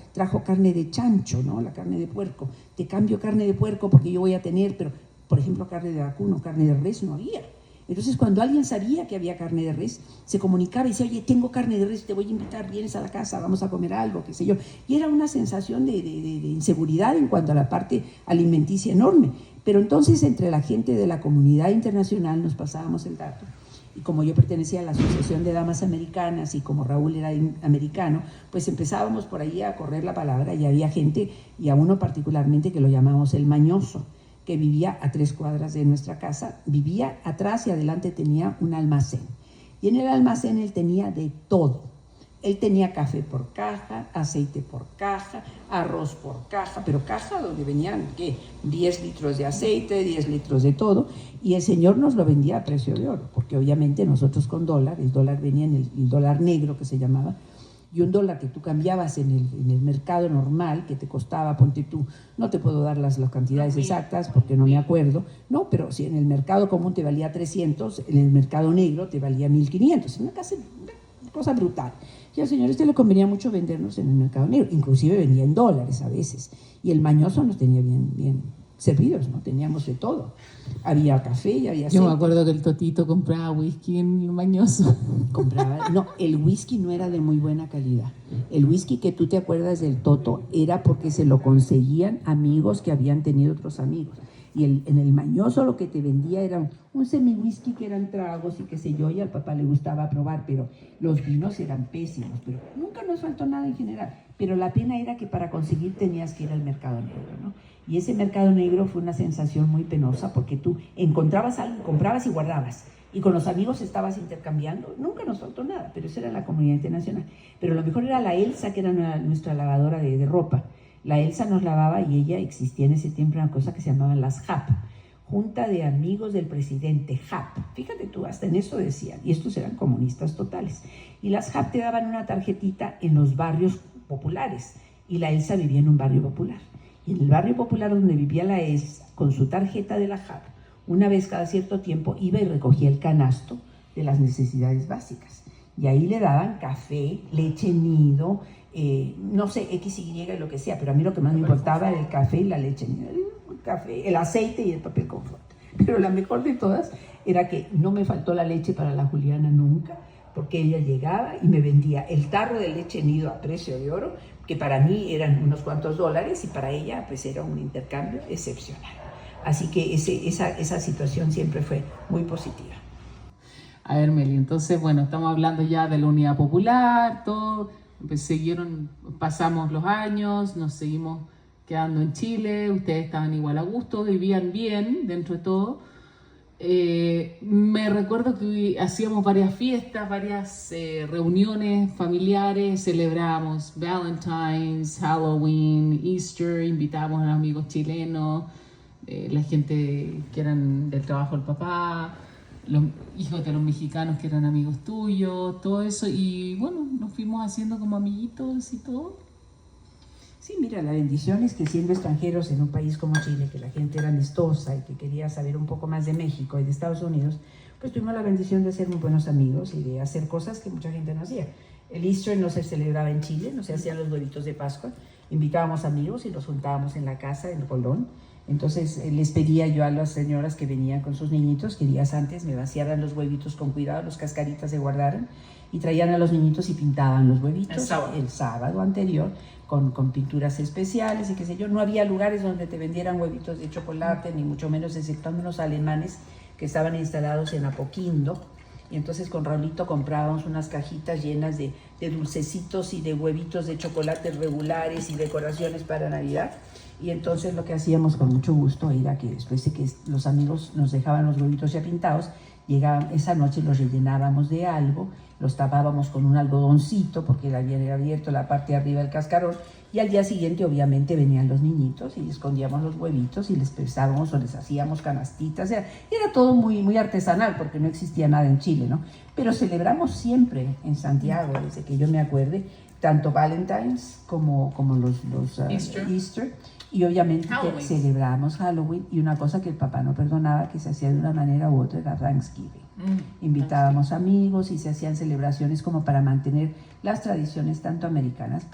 carne de chancho, ¿no? La carne de puerco. Te cambio carne de puerco porque yo voy a tener, pero, por ejemplo, carne de vacuno, carne de res no había. Entonces, cuando alguien sabía que había carne de res, se comunicaba y decía, oye, tengo carne de res, te voy a invitar, vienes a la casa, vamos a comer algo, qué sé yo. Y era una sensación de inseguridad en cuanto a la parte alimenticia enorme. Pero entonces, entre la gente de la comunidad internacional nos pasábamos el dato. Y como yo pertenecía a la Asociación de Damas Americanas y como Raúl era americano, pues empezábamos por ahí a correr la palabra, y había gente, y a uno particularmente, que lo llamamos el mañoso, que vivía a 3 cuadras de nuestra casa, vivía atrás y adelante tenía un almacén. Y en el almacén él tenía de todo. Él tenía café por caja, aceite por caja, arroz por caja, pero caja donde venían, ¿qué? 10 litros de aceite, 10 litros de todo, y el señor nos lo vendía a precio de oro, porque obviamente nosotros con dólar, el dólar venía en el dólar negro que se llamaba, y un dólar que tú cambiabas en el mercado normal, que te costaba, ponte tú, no te puedo dar las cantidades exactas porque no me acuerdo, no, pero si en el mercado común te valía 300, en el mercado negro te valía 1.500, una cosa brutal. Y al señor le convenía mucho vendernos en el mercado negro, inclusive vendía en dólares a veces, y el mañoso nos tenía bien servidos, ¿no? Teníamos de todo. Había café y había aceite. Yo me acuerdo que el Totito compraba whisky en lo Mañoso. No, el whisky no era de muy buena calidad. El whisky que tú te acuerdas del Toto era porque se lo conseguían amigos que habían tenido otros amigos. Y en el Mañoso lo que te vendía era un semi-whisky que eran tragos y qué sé yo, y al papá le gustaba probar, pero los vinos eran pésimos, pero nunca nos faltó nada en general. Pero la pena era que para conseguir tenías que ir al mercado negro, ¿no? Y ese mercado negro fue una sensación muy penosa porque tú encontrabas algo, comprabas y guardabas. Y con los amigos estabas intercambiando. Nunca nos faltó nada, pero esa era la comunidad internacional. Pero lo mejor era la Elsa, que era nuestra lavadora de ropa. La Elsa nos lavaba y ella, existía en ese tiempo una cosa que se llamaban las JAP, Junta de Amigos del Presidente, JAP. Fíjate tú, hasta en eso decían. Y estos eran comunistas totales. Y las JAP te daban una tarjetita en los barrios populares. Y la Elsa vivía en un barrio popular. Y en el barrio popular donde vivía la Elsa, con su tarjeta de la JAP, una vez cada cierto tiempo iba y recogía el canasto de las necesidades básicas. Y ahí le daban café, leche nido, no sé, X, Y, lo que sea, pero a mí lo que más me importaba era el café y la leche nido, el café, el aceite y el papel confort. Pero la mejor de todas era que no me faltó la leche para la Juliana nunca, porque ella llegaba y me vendía el tarro de leche nido a precio de oro, que para mí eran unos cuantos dólares y para ella pues era un intercambio excepcional. Así que esa situación siempre fue muy positiva. A ver, Meli, entonces, bueno, estamos hablando ya de la Unidad Popular, todo, pues pasamos los años, nos seguimos quedando en Chile, ustedes estaban igual a gusto, vivían bien dentro de todo. Me recuerdo que hacíamos varias fiestas, varias reuniones familiares, celebramos Valentine's, Halloween, Easter, invitábamos a los amigos chilenos, la gente que eran del trabajo del papá, los hijos de los mexicanos que eran amigos tuyos, todo eso, y bueno, nos fuimos haciendo como amiguitos y todo. Sí, mira, la bendición es que siendo extranjeros en un país como Chile, que la gente era amistosa y que quería saber un poco más de México y de Estados Unidos, pues tuvimos la bendición de ser muy buenos amigos y de hacer cosas que mucha gente no hacía. El Easter no se celebraba en Chile, no se hacían los huevitos de Pascua, invitábamos amigos y los juntábamos en la casa, en el Colón. Entonces les pedía yo a las señoras que venían con sus niñitos que días antes me vaciaran los huevitos con cuidado, los cascaritas se guardaran y traían a los niñitos y pintaban los huevitos el sábado anterior con pinturas especiales y qué sé yo. No había lugares donde te vendieran huevitos de chocolate, ni mucho menos, exceptuando unos alemanes que estaban instalados en Apoquindo. Y entonces con Raulito comprábamos unas cajitas llenas de dulcecitos y de huevitos de chocolate regulares y decoraciones para Navidad. Y entonces lo que hacíamos con mucho gusto era que después de que los amigos nos dejaban los huevitos ya pintados, llegaban, esa noche los rellenábamos de algo, los tapábamos con un algodoncito porque le habían abierto la parte de arriba del cascarón, y al día siguiente obviamente venían los niñitos y escondíamos los huevitos y les pesábamos o les hacíamos canastitas. Era todo muy, muy artesanal porque no existía nada en Chile, ¿no? Pero celebramos siempre en Santiago, desde que yo me acuerde, tanto Valentine's como los Easter. Y obviamente celebramos Halloween, y una cosa que el papá no perdonaba, que se hacía de una manera u otra, era Thanksgiving. Invitábamos amigos y se hacían celebraciones como para mantener las tradiciones tanto americanas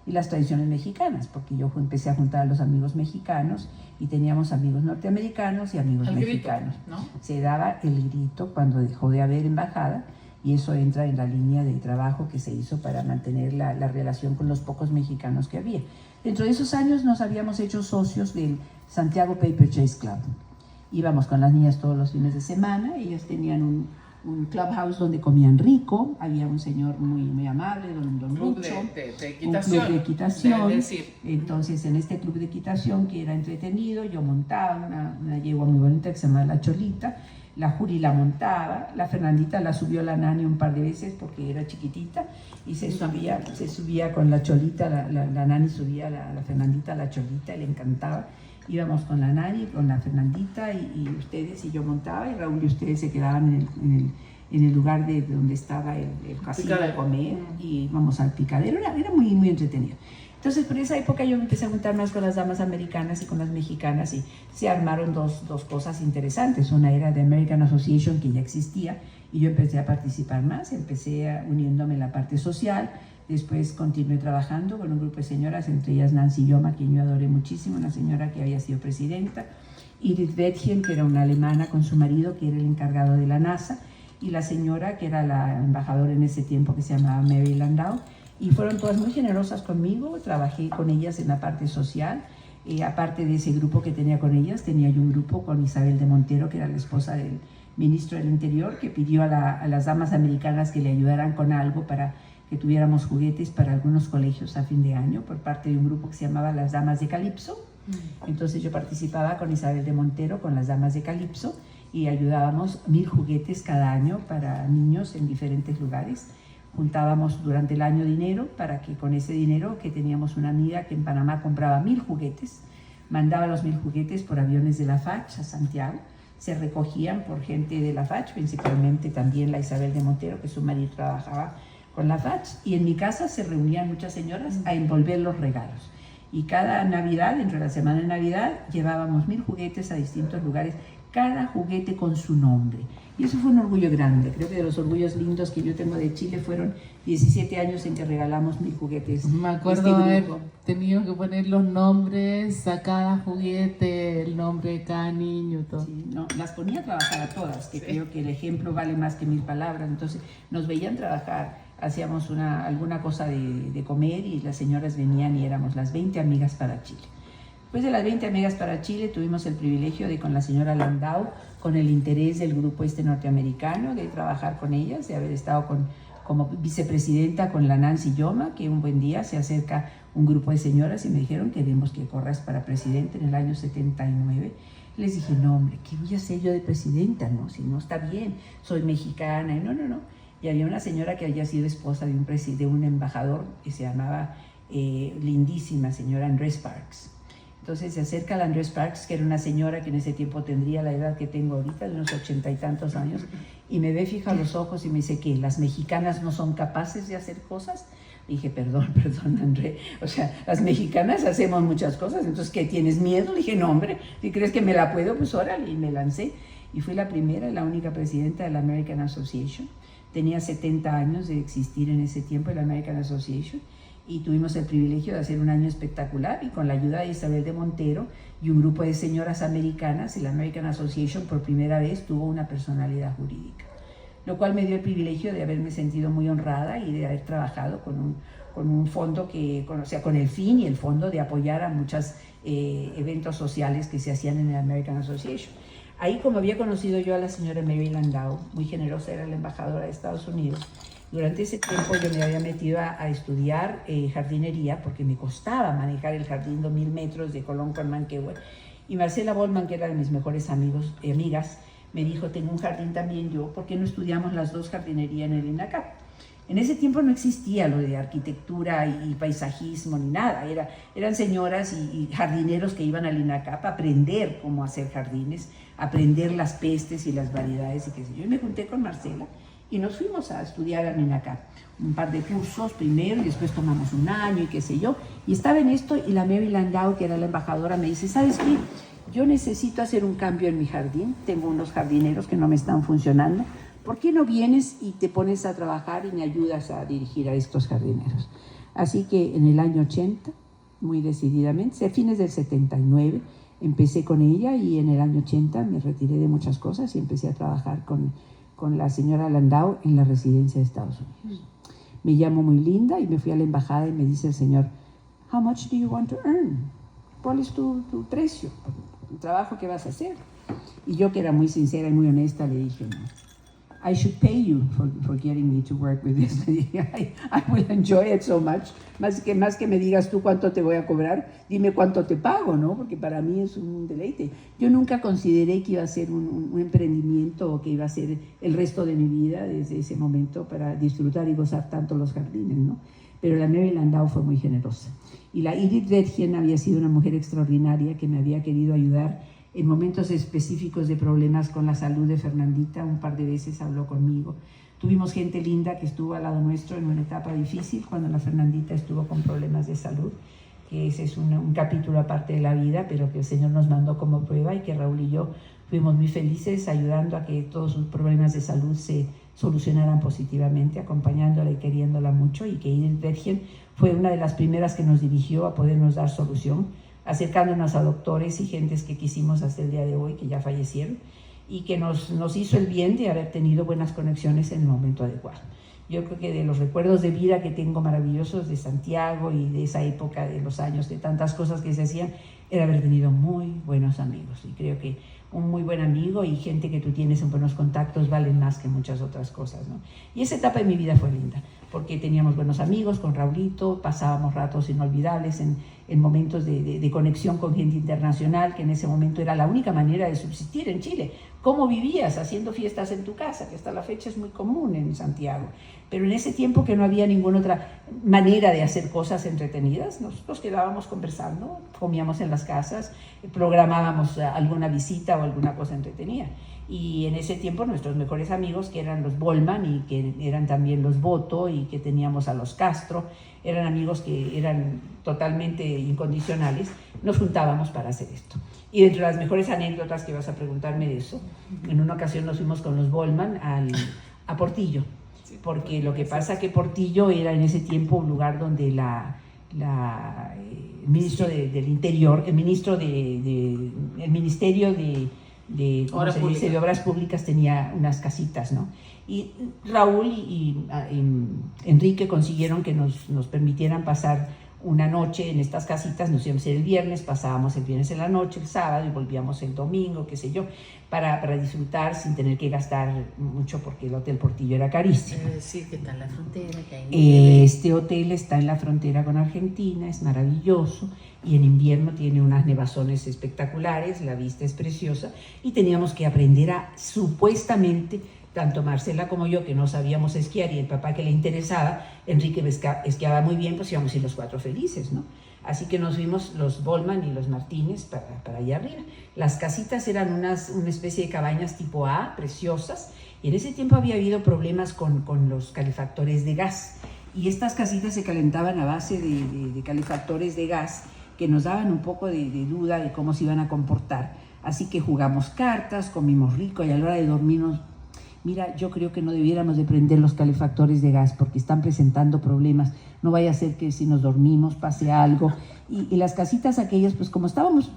y las tradiciones mexicanas, porque yo empecé a juntar a los amigos mexicanos y teníamos amigos norteamericanos y amigos mexicanos. Grito, ¿no? Se daba el grito cuando dejó de haber embajada, y eso entra en la línea de trabajo que se hizo para mantener la relación con los pocos mexicanos que había. Dentro de esos años nos habíamos hecho socios del Santiago Paper Chase Club. Íbamos con las niñas todos los fines de semana, ellas tenían un clubhouse donde comían rico, había un señor muy, muy amable, don Lucho, un club de equitación. Entonces en este club de equitación, que era entretenido, yo montaba una yegua muy bonita que se llamaba La Cholita, la Juri la montaba, la Fernandita la subió la nani un par de veces porque era chiquitita y se subía con la Cholita, la nani subía la Fernandita a la Cholita y le encantaba. Íbamos con la nani, con la Fernandita y ustedes, y yo montaba, y Raúl y ustedes se quedaban en el lugar de donde estaba el casino de comer, y íbamos al picadero, era muy, muy entretenido. Entonces, por esa época yo me empecé a juntar más con las damas americanas y con las mexicanas, y se armaron dos cosas interesantes. Una era The American Association, que ya existía, y yo empecé a participar más, uniéndome en la parte social. Después continué trabajando con un grupo de señoras, entre ellas Nancy Yoma, quien yo adoré muchísimo, una señora que había sido presidenta, Edith Bethgen, que era una alemana con su marido, que era el encargado de la NASA, y la señora que era la embajadora en ese tiempo, que se llamaba Mary Landau, y fueron todas muy generosas conmigo. Trabajé con ellas en la parte social. Aparte de ese grupo que tenía con ellas, tenía yo un grupo con Isabel de Montero, que era la esposa del ministro del Interior, que pidió a las damas americanas que le ayudaran con algo para que tuviéramos juguetes para algunos colegios a fin de año, por parte de un grupo que se llamaba Las Damas de Calipso. Entonces yo participaba con Isabel de Montero, con las Damas de Calipso, y ayudábamos 1000 juguetes cada año para niños en diferentes lugares. Juntábamos durante el año dinero para que con ese dinero, que teníamos una amiga que en Panamá compraba 1000 juguetes, mandaba los 1000 juguetes por aviones de la FACH a Santiago, se recogían por gente de la FACH, principalmente también la Isabel de Montero, que su marido trabajaba con la FACH, y en mi casa se reunían muchas señoras a envolver los regalos. Y cada Navidad, dentro de la semana de Navidad, llevábamos 1000 juguetes a distintos lugares, cada juguete con su nombre. Y eso fue un orgullo grande. Creo que de los orgullos lindos que yo tengo de Chile fueron 17 años en que regalamos 1000 juguetes. Me acuerdo haber tenido que poner los nombres a cada juguete, el nombre de cada niño, todo. Sí, no, las ponía a trabajar a todas, que creo que el ejemplo vale más que 1000 palabras. Entonces nos veían trabajar, hacíamos alguna cosa de comer, y las señoras venían y éramos las 20 amigas para Chile. Después de las 20 amigas para Chile, tuvimos el privilegio de, con la señora Landau, con el interés del grupo norteamericano, de trabajar con ellas, de haber estado como vicepresidenta con la Nancy Yoma, que un buen día se acerca un grupo de señoras y me dijeron: queremos que corras para presidente en el año 79. Les dije: no, hombre, ¿qué voy a hacer yo de presidenta? No, si no está bien, soy mexicana. Y no. Y había una señora que había sido esposa de un embajador que se llamaba lindísima señora Andrés Parks. Entonces se acerca a la Andrés Parks, que era una señora que en ese tiempo tendría la edad que tengo ahorita, de unos 80 y tantos años, y me ve fija a los ojos y me dice: ¿qué? ¿Las mexicanas no son capaces de hacer cosas? Le dije: perdón, André, o sea, las mexicanas hacemos muchas cosas, entonces, ¿qué, tienes miedo? Le dije: no, hombre, si crees que me la puedo, pues órale, y me lancé. Y fui la primera y la única presidenta de la American Association. Tenía 70 años de existir en ese tiempo la American Association, y tuvimos el privilegio de hacer un año espectacular, y con la ayuda de Isabel de Montero y un grupo de señoras americanas, la American Association por primera vez tuvo una personalidad jurídica, lo cual me dio el privilegio de haberme sentido muy honrada y de haber trabajado con un fondo con el fin y el fondo de apoyar a muchos eventos sociales que se hacían en la American Association. Ahí, como había conocido yo a la señora Mary Landau, muy generosa, era la embajadora de Estados Unidos. Durante ese tiempo yo me había metido a estudiar jardinería, porque me costaba manejar el jardín 2000 metros de Colón con Manquehue. Y Marcela Bollman, que era de mis mejores amigas, me dijo: tengo un jardín también yo, ¿por qué no estudiamos las dos jardinería en el INACAP? En ese tiempo no existía lo de arquitectura y paisajismo ni nada. Eran señoras y jardineros que iban al INACAP a aprender cómo hacer jardines, aprender las pestes y las variedades y qué sé yo. Y me junté con Marcela y nos fuimos a estudiar al INACAP. Un par de cursos primero y después tomamos un año y qué sé yo. Y estaba en esto, y la Mary Landau, que era la embajadora, me dice: ¿sabes qué? Yo necesito hacer un cambio en mi jardín. Tengo unos jardineros que no me están funcionando. ¿Por qué no vienes y te pones a trabajar y me ayudas a dirigir a estos jardineros? Así que en el año 80, muy decididamente, a fines del 79, empecé con ella, y en el año 80 me retiré de muchas cosas y empecé a trabajar con la señora Landau en la residencia de Estados Unidos. Me llamo muy linda y me fui a la embajada y me dice el señor: how much do you want to earn? ¿Cuál es tu precio? ¿El trabajo que vas a hacer? Y yo, que era muy sincera y muy honesta, le dije: no. I should pay you for getting me to work with this. I will enjoy it so much. Más que me digas tú cuánto te voy a cobrar, dime cuánto te pago, ¿no? Porque para mí es un deleite. Yo nunca consideré que iba a ser un emprendimiento, o que iba a ser el resto de mi vida desde ese momento para disfrutar y gozar tanto los jardines, ¿no? Pero la Mary Landau fue muy generosa. Y la Edith Bethgen había sido una mujer extraordinaria que me había querido ayudar en momentos específicos de problemas con la salud de Fernandita. Un par de veces habló conmigo. Tuvimos gente linda que estuvo al lado nuestro en una etapa difícil, cuando la Fernandita estuvo con problemas de salud, que ese es un capítulo aparte de la vida, pero que el Señor nos mandó como prueba, y que Raúl y yo fuimos muy felices ayudando a que todos sus problemas de salud se solucionaran positivamente, acompañándola y queriéndola mucho, y que Edith Bergen fue una de las primeras que nos dirigió a podernos dar solución, acercándonos a doctores y gentes que quisimos hasta el día de hoy, que ya fallecieron, y que nos hizo el bien de haber tenido buenas conexiones en el momento adecuado. Yo creo que de los recuerdos de vida que tengo maravillosos de Santiago y de esa época, de los años, de tantas cosas que se hacían, era haber tenido muy buenos amigos. Y creo que un muy buen amigo y gente que tú tienes en buenos contactos valen más que muchas otras cosas, ¿no? Y esa etapa de mi vida fue linda, porque teníamos buenos amigos con Raulito, pasábamos ratos inolvidables en momentos de conexión con gente internacional, que en ese momento era la única manera de subsistir en Chile. ¿Cómo vivías? Haciendo fiestas en tu casa, que hasta la fecha es muy común en Santiago. Pero en ese tiempo que no había ninguna otra manera de hacer cosas entretenidas, nos quedábamos conversando, comíamos en las casas, programábamos alguna visita o alguna cosa entretenida. Y en ese tiempo nuestros mejores amigos, que eran los Bollman y que eran también los Boto y que teníamos a los Castro, eran amigos que eran totalmente incondicionales, nos juntábamos para hacer esto. Y entre las mejores anécdotas que vas a preguntarme de eso, en una ocasión nos fuimos con los Bollman a Portillo, porque lo que pasa que Portillo era en ese tiempo un lugar donde el ministro del Interior, el ministerio de Obras Públicas tenía unas casitas, ¿no? Y Raúl y Enrique consiguieron que nos permitieran pasar una noche en estas casitas. Nos íbamos el viernes, pasábamos el viernes en la noche, el sábado, y volvíamos el domingo, qué sé yo, para disfrutar sin tener que gastar mucho, porque el Hotel Portillo era carísimo. Sí, que está en la frontera. Que este hotel está en la frontera con Argentina, es maravilloso, y en invierno tiene unas nevazones espectaculares, la vista es preciosa, y teníamos que aprender a, supuestamente, tanto Marcela como yo, que no sabíamos esquiar, y el papá que le interesaba, Enrique esquiaba muy bien, pues íbamos a ir los cuatro felices, ¿no? Así que nos fuimos los Bollman y los Martínez para allá arriba. Las casitas eran una especie de cabañas tipo A, preciosas, y en ese tiempo había habido problemas con los calefactores de gas, y estas casitas se calentaban a base de calefactores de gas que nos daban un poco de duda de cómo se iban a comportar. Así que jugamos cartas, comimos rico, y a la hora de dormirnos, mira, yo creo que no debiéramos de prender los calefactores de gas porque están presentando problemas. No vaya a ser que si nos dormimos pase algo. Y las casitas aquellas, pues como estábamos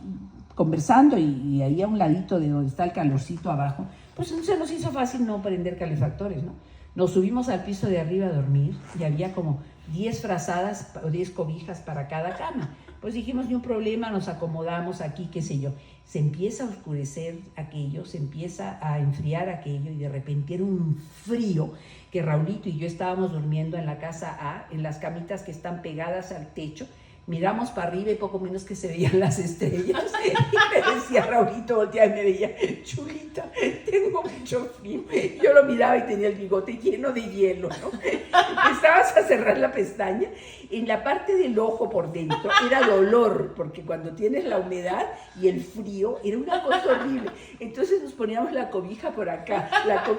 conversando y ahí a un ladito de donde está el calorcito abajo, pues se nos hizo fácil no prender calefactores, ¿no? Nos subimos al piso de arriba a dormir y había como 10 frazadas o 10 cobijas para cada cama. Pues dijimos, ni un problema, nos acomodamos aquí, qué sé yo. Se empieza a oscurecer aquello, se empieza a enfriar aquello, y de repente era un frío que Raulito y yo estábamos durmiendo en la casa A, en las camitas que están pegadas al techo. Miramos para arriba y poco menos que se veían las estrellas. Y me decía Raulito, volteaba y me veía, Chulita, tengo mucho frío. Yo lo miraba y tenía el bigote lleno de hielo, ¿no? Empezabas a cerrar la pestaña. En la parte del ojo por dentro era dolor, porque cuando tienes la humedad y el frío, era una cosa horrible. Entonces nos poníamos la cobija por acá.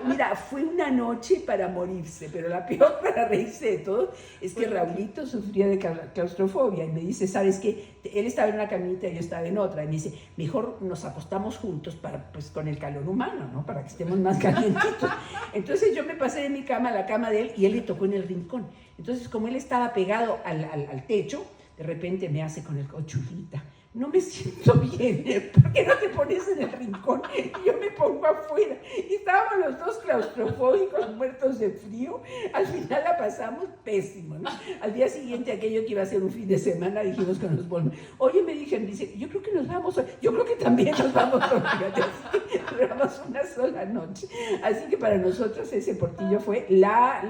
Mira, fue una noche para morirse, pero la peor para reírse de todo es que Raulito sufría de claustrofobia. Y me dice, ¿sabes qué? Él estaba en una camita y yo estaba en otra. Y me dice, mejor nos acostamos juntos pues con el calor humano, ¿no? Para que estemos más calientitos. Entonces yo me pasé de mi cama a la cama de él y él le tocó en el rincón. Entonces, como él estaba pegado al techo, de repente me hace con el Chulita, no me siento bien, ¿por qué no te pones en el rincón? Y yo me pongo afuera. Y estábamos los dos claustrofóbicos, muertos de frío. Al final la pasamos pésimo, ¿no? Al día siguiente, aquello que iba a ser un fin de semana, dijimos con los Bollman, oye, me dijeron, dice, yo creo que nos vamos hoy. Yo creo que también nos vamos hoy, fíjate, duramos una sola noche. Así que para nosotros ese Portillo fue la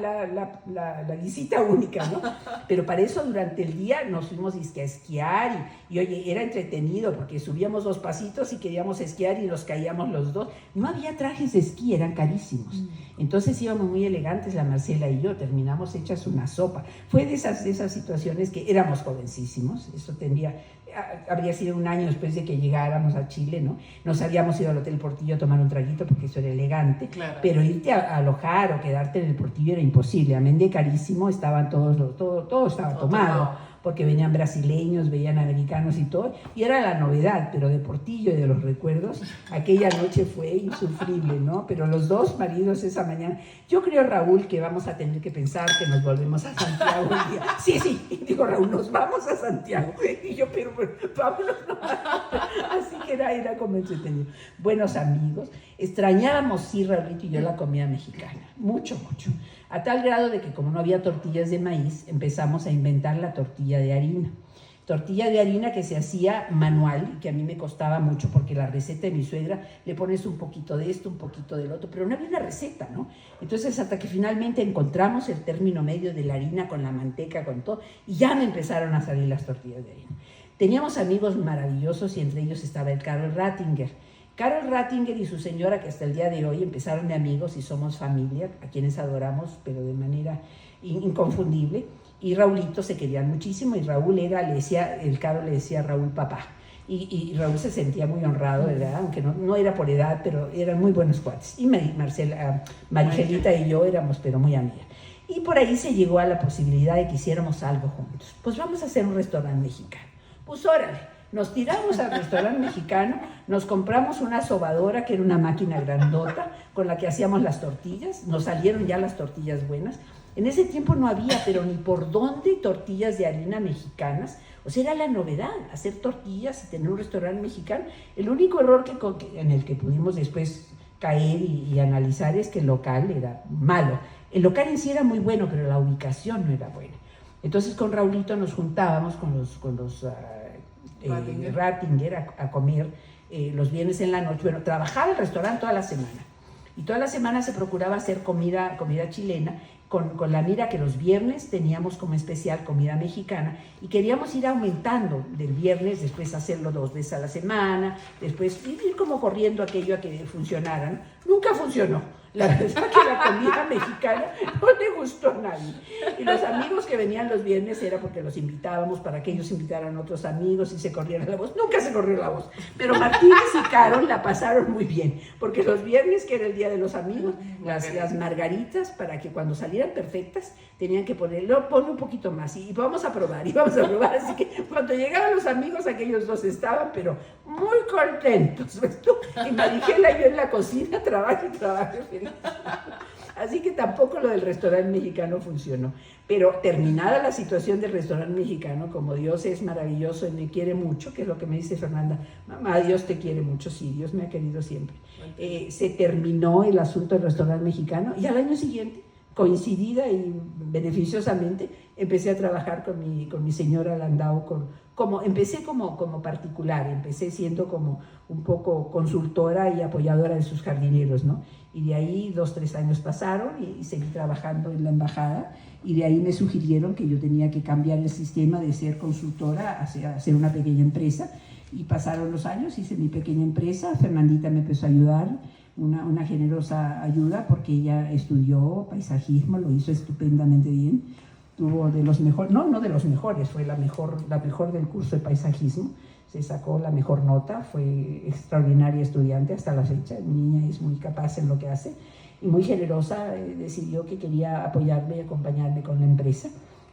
visita única, ¿no? Pero para eso durante el día nos fuimos a esquiar y oye, era entretenido porque subíamos 2 pasitos y queríamos esquiar y los caíamos los dos. No había trajes de esquí, eran carísimos. Entonces íbamos muy elegantes, la Marcela y yo, terminamos hechas una sopa. Fue de esas situaciones que éramos jovencísimos, eso habría sido un año después de que llegáramos a Chile, ¿no? Nos habíamos ido al Hotel Portillo a tomar un traguito porque eso era elegante, claro. Pero irte a alojar o quedarte en el Portillo era imposible, amén de carísimo, estaban todo estaba tomado. porque venían brasileños, venían americanos y todo, y era la novedad, pero de Portillo y de los recuerdos, aquella noche fue insufrible, ¿no? Pero los dos maridos esa mañana, yo creo, Raúl, que vamos a tener que pensar que nos volvemos a Santiago un día. Sí, sí, y digo, Raúl, nos vamos a Santiago. Y yo, pero vámonos. Así que era como entretenido. Buenos amigos. Extrañábamos, sí, Raúlito y yo, la comida mexicana. Mucho, mucho. A tal grado de que como no había tortillas de maíz, empezamos a inventar la tortilla de harina. Tortilla de harina que se hacía manual y que a mí me costaba mucho porque la receta de mi suegra le pones un poquito de esto, un poquito del otro, pero no había una receta, ¿no? Entonces hasta que finalmente encontramos el término medio de la harina con la manteca, con todo, y ya me empezaron a salir las tortillas de harina. Teníamos amigos maravillosos y entre ellos estaba el Carol Rattinger. Carol Rattinger y su señora, que hasta el día de hoy empezaron de amigos y somos familia, a quienes adoramos, pero de manera inconfundible. Y Raulito se querían muchísimo y Raúl el Carol le decía a Raúl papá. Y Raúl se sentía muy honrado, ¿verdad? Aunque no era por edad, pero eran muy buenos cuates. Y Marigelita y yo éramos, pero muy amigas. Y por ahí se llegó a la posibilidad de que hiciéramos algo juntos. Pues vamos a hacer un restaurante mexicano. Pues órale, nos tiramos al restaurante mexicano, nos compramos una sobadora, que era una máquina grandota, con la que hacíamos las tortillas. Nos salieron ya las tortillas buenas. En ese tiempo no había, pero ni por dónde, tortillas de harina mexicanas. O sea, era la novedad, hacer tortillas y tener un restaurante mexicano. El único error en el que pudimos después caer y analizar es que el local era malo. El local en sí era muy bueno, pero la ubicación no era buena. Entonces con Raulito nos juntábamos con los Rattinger a comer los viernes en la noche. Bueno, trabajaba el restaurante toda la semana. Y toda la semana se procuraba hacer comida chilena, con la mira que los viernes teníamos como especial comida mexicana y queríamos ir aumentando del viernes, después hacerlo 2 veces a la semana, después ir como corriendo aquello a que funcionara, ¿no? Nunca funcionó. La verdad es que la comida mexicana no le gustó a nadie. Y los amigos que venían los viernes era porque los invitábamos para que ellos invitaran a otros amigos y se corriera la voz. Nunca se corrió la voz. Pero Martínez y Carol la pasaron muy bien, porque los viernes, que era el día de los amigos, las margaritas, para que cuando salieran perfectas, tenían que ponle un poquito más y vamos a probar, y vamos a probar. Así que cuando llegaban los amigos, aquellos dos estaban, pero muy contentos. ¿Ves tú? Y Marigela y yo en la cocina, trabajo. Así que tampoco lo del restaurante mexicano funcionó. Pero terminada la situación del restaurante mexicano, como Dios es maravilloso y me quiere mucho, que es lo que me dice Fernanda, mamá, Dios te quiere mucho, sí, Dios me ha querido siempre. Se terminó el asunto del restaurante mexicano y al año siguiente, coincidida y beneficiosamente, empecé a trabajar con mi señora Landau, empecé como particular, empecé siendo como un poco consultora y apoyadora de sus jardineros, ¿no? Y de ahí 2, 3 años pasaron y seguí trabajando en la embajada y de ahí me sugirieron que yo tenía que cambiar el sistema de ser consultora a ser una pequeña empresa y pasaron los años, hice mi pequeña empresa, Fernandita me empezó a ayudar, una generosa ayuda porque ella estudió paisajismo, lo hizo estupendamente bien, tuvo de los mejores, no de los mejores, fue la mejor del curso de paisajismo, se sacó la mejor nota, fue extraordinaria estudiante hasta la fecha, mi niña es muy capaz en lo que hace y muy generosa, decidió que quería apoyarme y acompañarme con la empresa.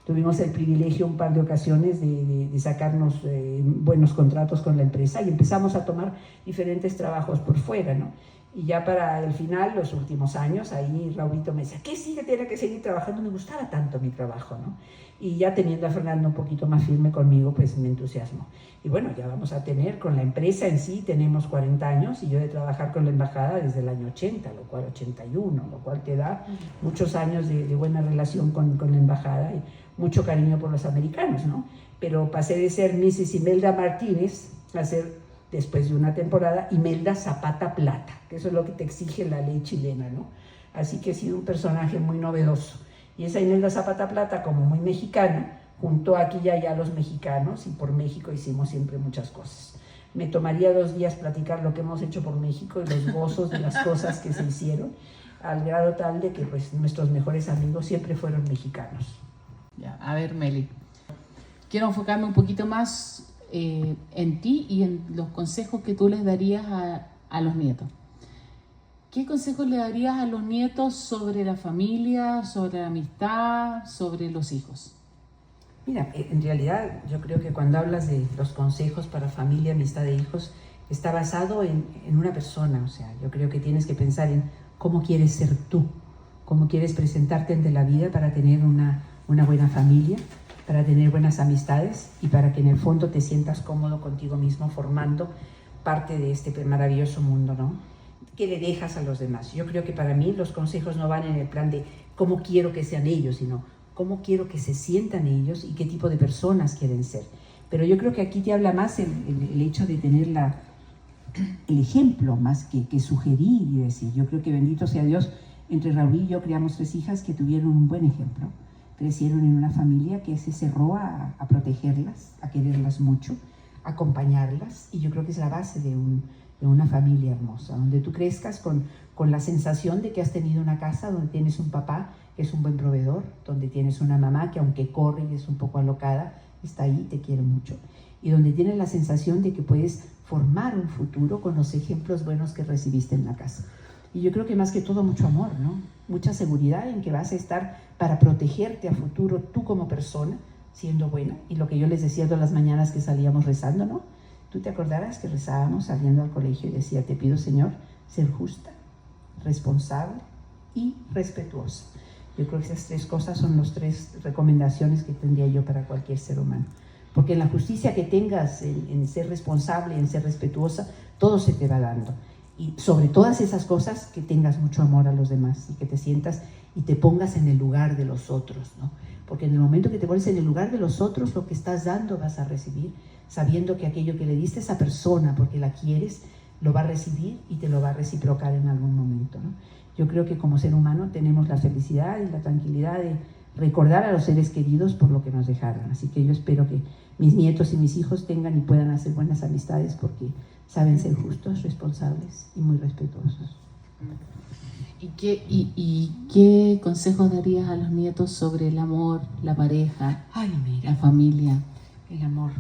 Tuvimos el privilegio un par de ocasiones de sacarnos buenos contratos con la empresa y empezamos a tomar diferentes trabajos por fuera, ¿no? Y ya para el final, los últimos años, ahí Raulito me decía, ¿qué sigue? Tiene que seguir trabajando. Me gustaba tanto mi trabajo, ¿no? Y ya teniendo a Fernando un poquito más firme conmigo, pues me entusiasmó. Y bueno, ya vamos a tener, con la empresa en sí, tenemos 40 años, y yo de trabajar con la embajada desde el año 80, lo cual 81, lo cual te da muchos años de buena relación con la embajada y mucho cariño por los americanos, ¿no? Pero pasé de ser Mrs. Imelda Martínez a ser, después de una temporada, Imelda Zapata Plata, que eso es lo que te exige la ley chilena, ¿no? Así que he sido un personaje muy novedoso. Y esa Imelda Zapata Plata, como muy mexicana, juntó aquí y allá a los mexicanos, y por México hicimos siempre muchas cosas. Me tomaría 2 días platicar lo que hemos hecho por México y los gozos de las cosas que se hicieron, al grado tal de que pues, nuestros mejores amigos siempre fueron mexicanos. Ya, a ver, Meli, quiero enfocarme un poquito más en ti y en los consejos que tú les darías a los nietos. ¿Qué consejos le darías a los nietos sobre la familia, sobre la amistad, sobre los hijos? Mira, en realidad yo creo que cuando hablas de los consejos para familia, amistad e hijos, está basado en una persona. O sea, yo creo que tienes que pensar en cómo quieres ser tú, cómo quieres presentarte ante la vida para tener una buena familia, para tener buenas amistades y para que en el fondo te sientas cómodo contigo mismo formando parte de este maravilloso mundo, ¿no? ¿Qué le dejas a los demás? Yo creo que para mí los consejos no van en el plan de cómo quiero que sean ellos, sino cómo quiero que se sientan ellos y qué tipo de personas quieren ser. Pero yo creo que aquí te habla más el hecho de tener el ejemplo, más que sugerir y decir. Yo creo que bendito sea Dios, entre Raúl y yo criamos 3 hijas que tuvieron un buen ejemplo. Crecieron en una familia que se cerró a protegerlas, a quererlas mucho, a acompañarlas, y yo creo que es la base de una familia hermosa, donde tú crezcas con la sensación de que has tenido una casa donde tienes un papá que es un buen proveedor, donde tienes una mamá que aunque corre y es un poco alocada, está ahí, te quiere mucho, y donde tienes la sensación de que puedes formar un futuro con los ejemplos buenos que recibiste en la casa. Y yo creo que más que todo mucho amor, ¿no? Mucha seguridad en que vas a estar para protegerte a futuro tú como persona, siendo buena. Y lo que yo les decía todas las mañanas que salíamos rezando, ¿no? Tú te acordarás que rezábamos saliendo al colegio y decía, te pido, Señor, ser justa, responsable y respetuosa. Yo creo que esas 3 cosas son las 3 recomendaciones que tendría yo para cualquier ser humano. Porque en la justicia que tengas, en ser responsable, en ser respetuosa, todo se te va dando. Y sobre todas esas cosas, que tengas mucho amor a los demás y que te sientas y te pongas en el lugar de los otros, ¿no? Porque en el momento que te pones en el lugar de los otros, lo que estás dando vas a recibir, sabiendo que aquello que le diste a esa persona porque la quieres, lo va a recibir y te lo va a reciprocar en algún momento, ¿no? Yo creo que como ser humano tenemos la felicidad y la tranquilidad de recordar a los seres queridos por lo que nos dejaron. Así que yo espero que mis nietos y mis hijos tengan y puedan hacer buenas amistades porque saben ser justos, responsables y muy respetuosos. ¿Y qué consejos darías a los nietos sobre el amor, la pareja, la familia? El amor.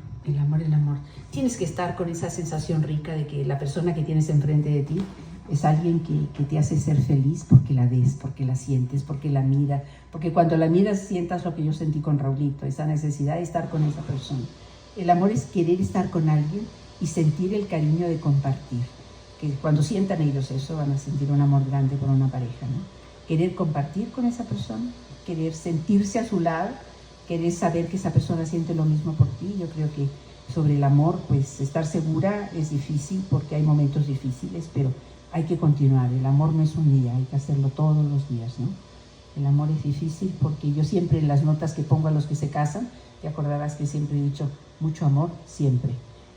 Tienes que estar con esa sensación rica de que la persona que tienes enfrente de ti es alguien que te hace ser feliz porque la ves, porque la sientes, porque la mira, porque cuando la miras sientas lo que yo sentí con Raulito, esa necesidad de estar con esa persona. El amor es querer estar con alguien y sentir el cariño de compartir. Que cuando sientan ellos eso, van a sentir un amor grande por una pareja, ¿no? Querer compartir con esa persona, querer sentirse a su lado, querer saber que esa persona siente lo mismo por ti. Yo creo que sobre el amor, pues estar segura es difícil porque hay momentos difíciles, pero hay que continuar. El amor no es un día, hay que hacerlo todos los días, ¿no? El amor es difícil porque yo siempre en las notas que pongo a los que se casan, te acordarás que siempre he dicho, mucho amor siempre.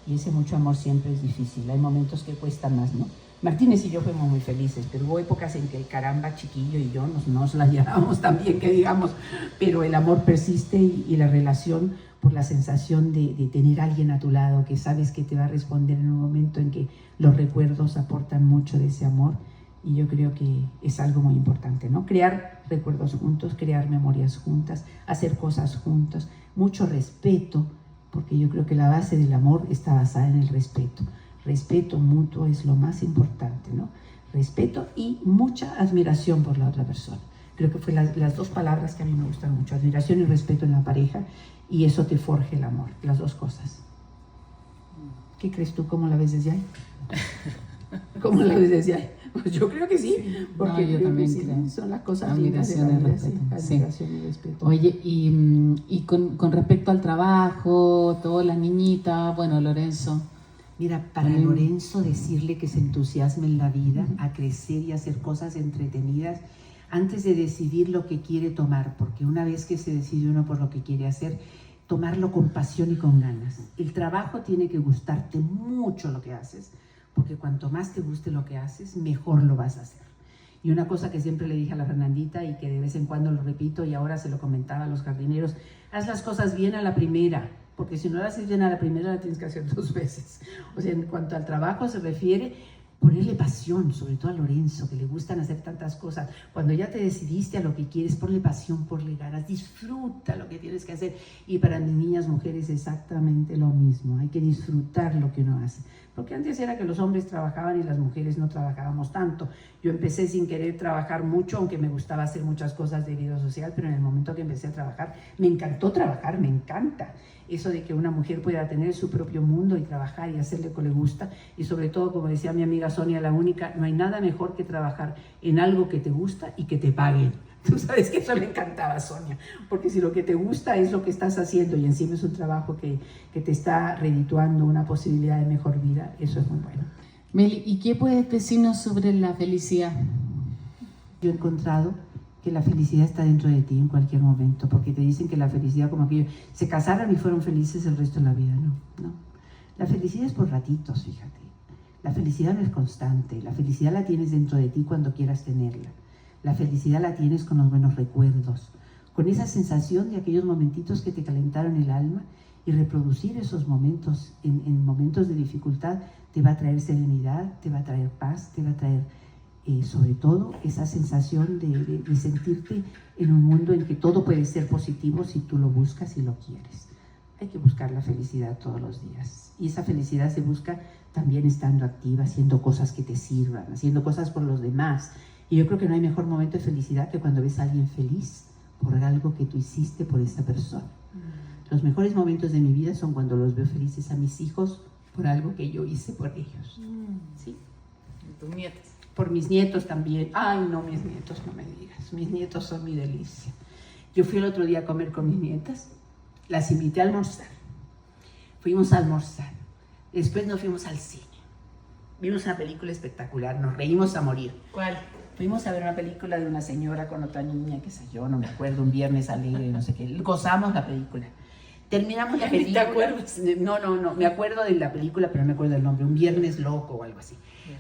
Y ese mucho amor siempre es difícil, hay momentos que cuesta más, ¿no? Martínez y yo fuimos muy felices, pero hubo épocas en que el caramba chiquillo y yo nos la llevábamos tan bien que digamos, pero el amor persiste y la relación por la sensación de tener a alguien a tu lado que sabes que te va a responder en un momento en que los recuerdos aportan mucho de ese amor, y yo creo que es algo muy importante, ¿no? Crear recuerdos juntos, crear memorias juntas, hacer cosas juntos, mucho respeto, porque yo creo que la base del amor está basada en el respeto. Respeto mutuo es lo más importante, ¿no? Respeto y mucha admiración por la otra persona. Creo que fue las 2 palabras que a mí me gustan mucho, admiración y respeto en la pareja, y eso te forja el amor, las 2 cosas. ¿Qué crees tú? ¿Cómo la ves desde ahí? ¿Cómo la ves desde ahí? Pues yo creo que sí, porque yo también creo. Son las cosas lindas de la vida, admiración y respeto. Oye, y con respecto al trabajo, todas las niñitas, bueno, Lorenzo. Mira, para Lorenzo decirle que se entusiasme en la vida, a crecer y a hacer cosas entretenidas, antes de decidir lo que quiere tomar, porque una vez que se decide uno por lo que quiere hacer, tomarlo con pasión y con ganas. El trabajo tiene que gustarte mucho lo que haces, porque cuanto más te guste lo que haces, mejor lo vas a hacer. Y una cosa que siempre le dije a la Fernandita y que de vez en cuando lo repito y ahora se lo comentaba a los jardineros, haz las cosas bien a la primera, porque si no las haces bien a la primera, la tienes que hacer 2 veces. O sea, en cuanto al trabajo se refiere, ponerle pasión, sobre todo a Lorenzo, que le gustan hacer tantas cosas. Cuando ya te decidiste a lo que quieres, ponle pasión, ponle ganas, disfruta lo que tienes que hacer. Y para mis niñas mujeres exactamente lo mismo, hay que disfrutar lo que uno hace. Porque antes era que los hombres trabajaban y las mujeres no trabajábamos tanto. Yo empecé sin querer trabajar mucho, aunque me gustaba hacer muchas cosas de vida social, pero en el momento que empecé a trabajar, me encantó trabajar, me encanta. Eso de que una mujer pueda tener su propio mundo y trabajar y hacer lo que le gusta. Y sobre todo, como decía mi amiga Sonia, la única, no hay nada mejor que trabajar en algo que te gusta y que te paguen. Tú sabes que eso me encantaba, Sonia, porque si lo que te gusta es lo que estás haciendo y encima es un trabajo que te está redituando una posibilidad de mejor vida, eso es muy bueno. Meli, ¿y qué puedes decirnos sobre la felicidad? Yo he encontrado que la felicidad está dentro de ti en cualquier momento, porque te dicen que la felicidad como aquello, se casaron y fueron felices el resto de la vida, no. La felicidad es por ratitos, fíjate. La felicidad no es constante, la felicidad la tienes dentro de ti cuando quieras tenerla. La felicidad la tienes con los buenos recuerdos, con esa sensación de aquellos momentitos que te calentaron el alma, y reproducir esos momentos en momentos de dificultad te va a traer serenidad, te va a traer paz, te va a traer sobre todo esa sensación de sentirte en un mundo en que todo puede ser positivo si tú lo buscas y lo quieres. Hay que buscar la felicidad todos los días, y esa felicidad se busca también estando activa, haciendo cosas que te sirvan, haciendo cosas por los demás. Y yo creo que no hay mejor momento de felicidad que cuando ves a alguien feliz por algo que tú hiciste por esa persona. Los mejores momentos de mi vida son cuando los veo felices a mis hijos por algo que yo hice por ellos. ¿Sí? ¿Y tus nietos? Por mis nietos también. Ay, no, mis nietos, no me digas. Mis nietos son mi delicia. Yo fui el otro día a comer con mis nietas. Las invité a almorzar. Fuimos a almorzar. Después nos fuimos al cine. Vimos una película espectacular. Nos reímos a morir. ¿Cuál? Fuimos a ver una película de una señora con otra niña, qué sé yo, no me acuerdo, un viernes alegre, no sé qué. Gozamos la película. Terminamos la película. ¿Te acuerdas? No, me acuerdo de la película, pero no me acuerdo del nombre. Un viernes loco o algo así.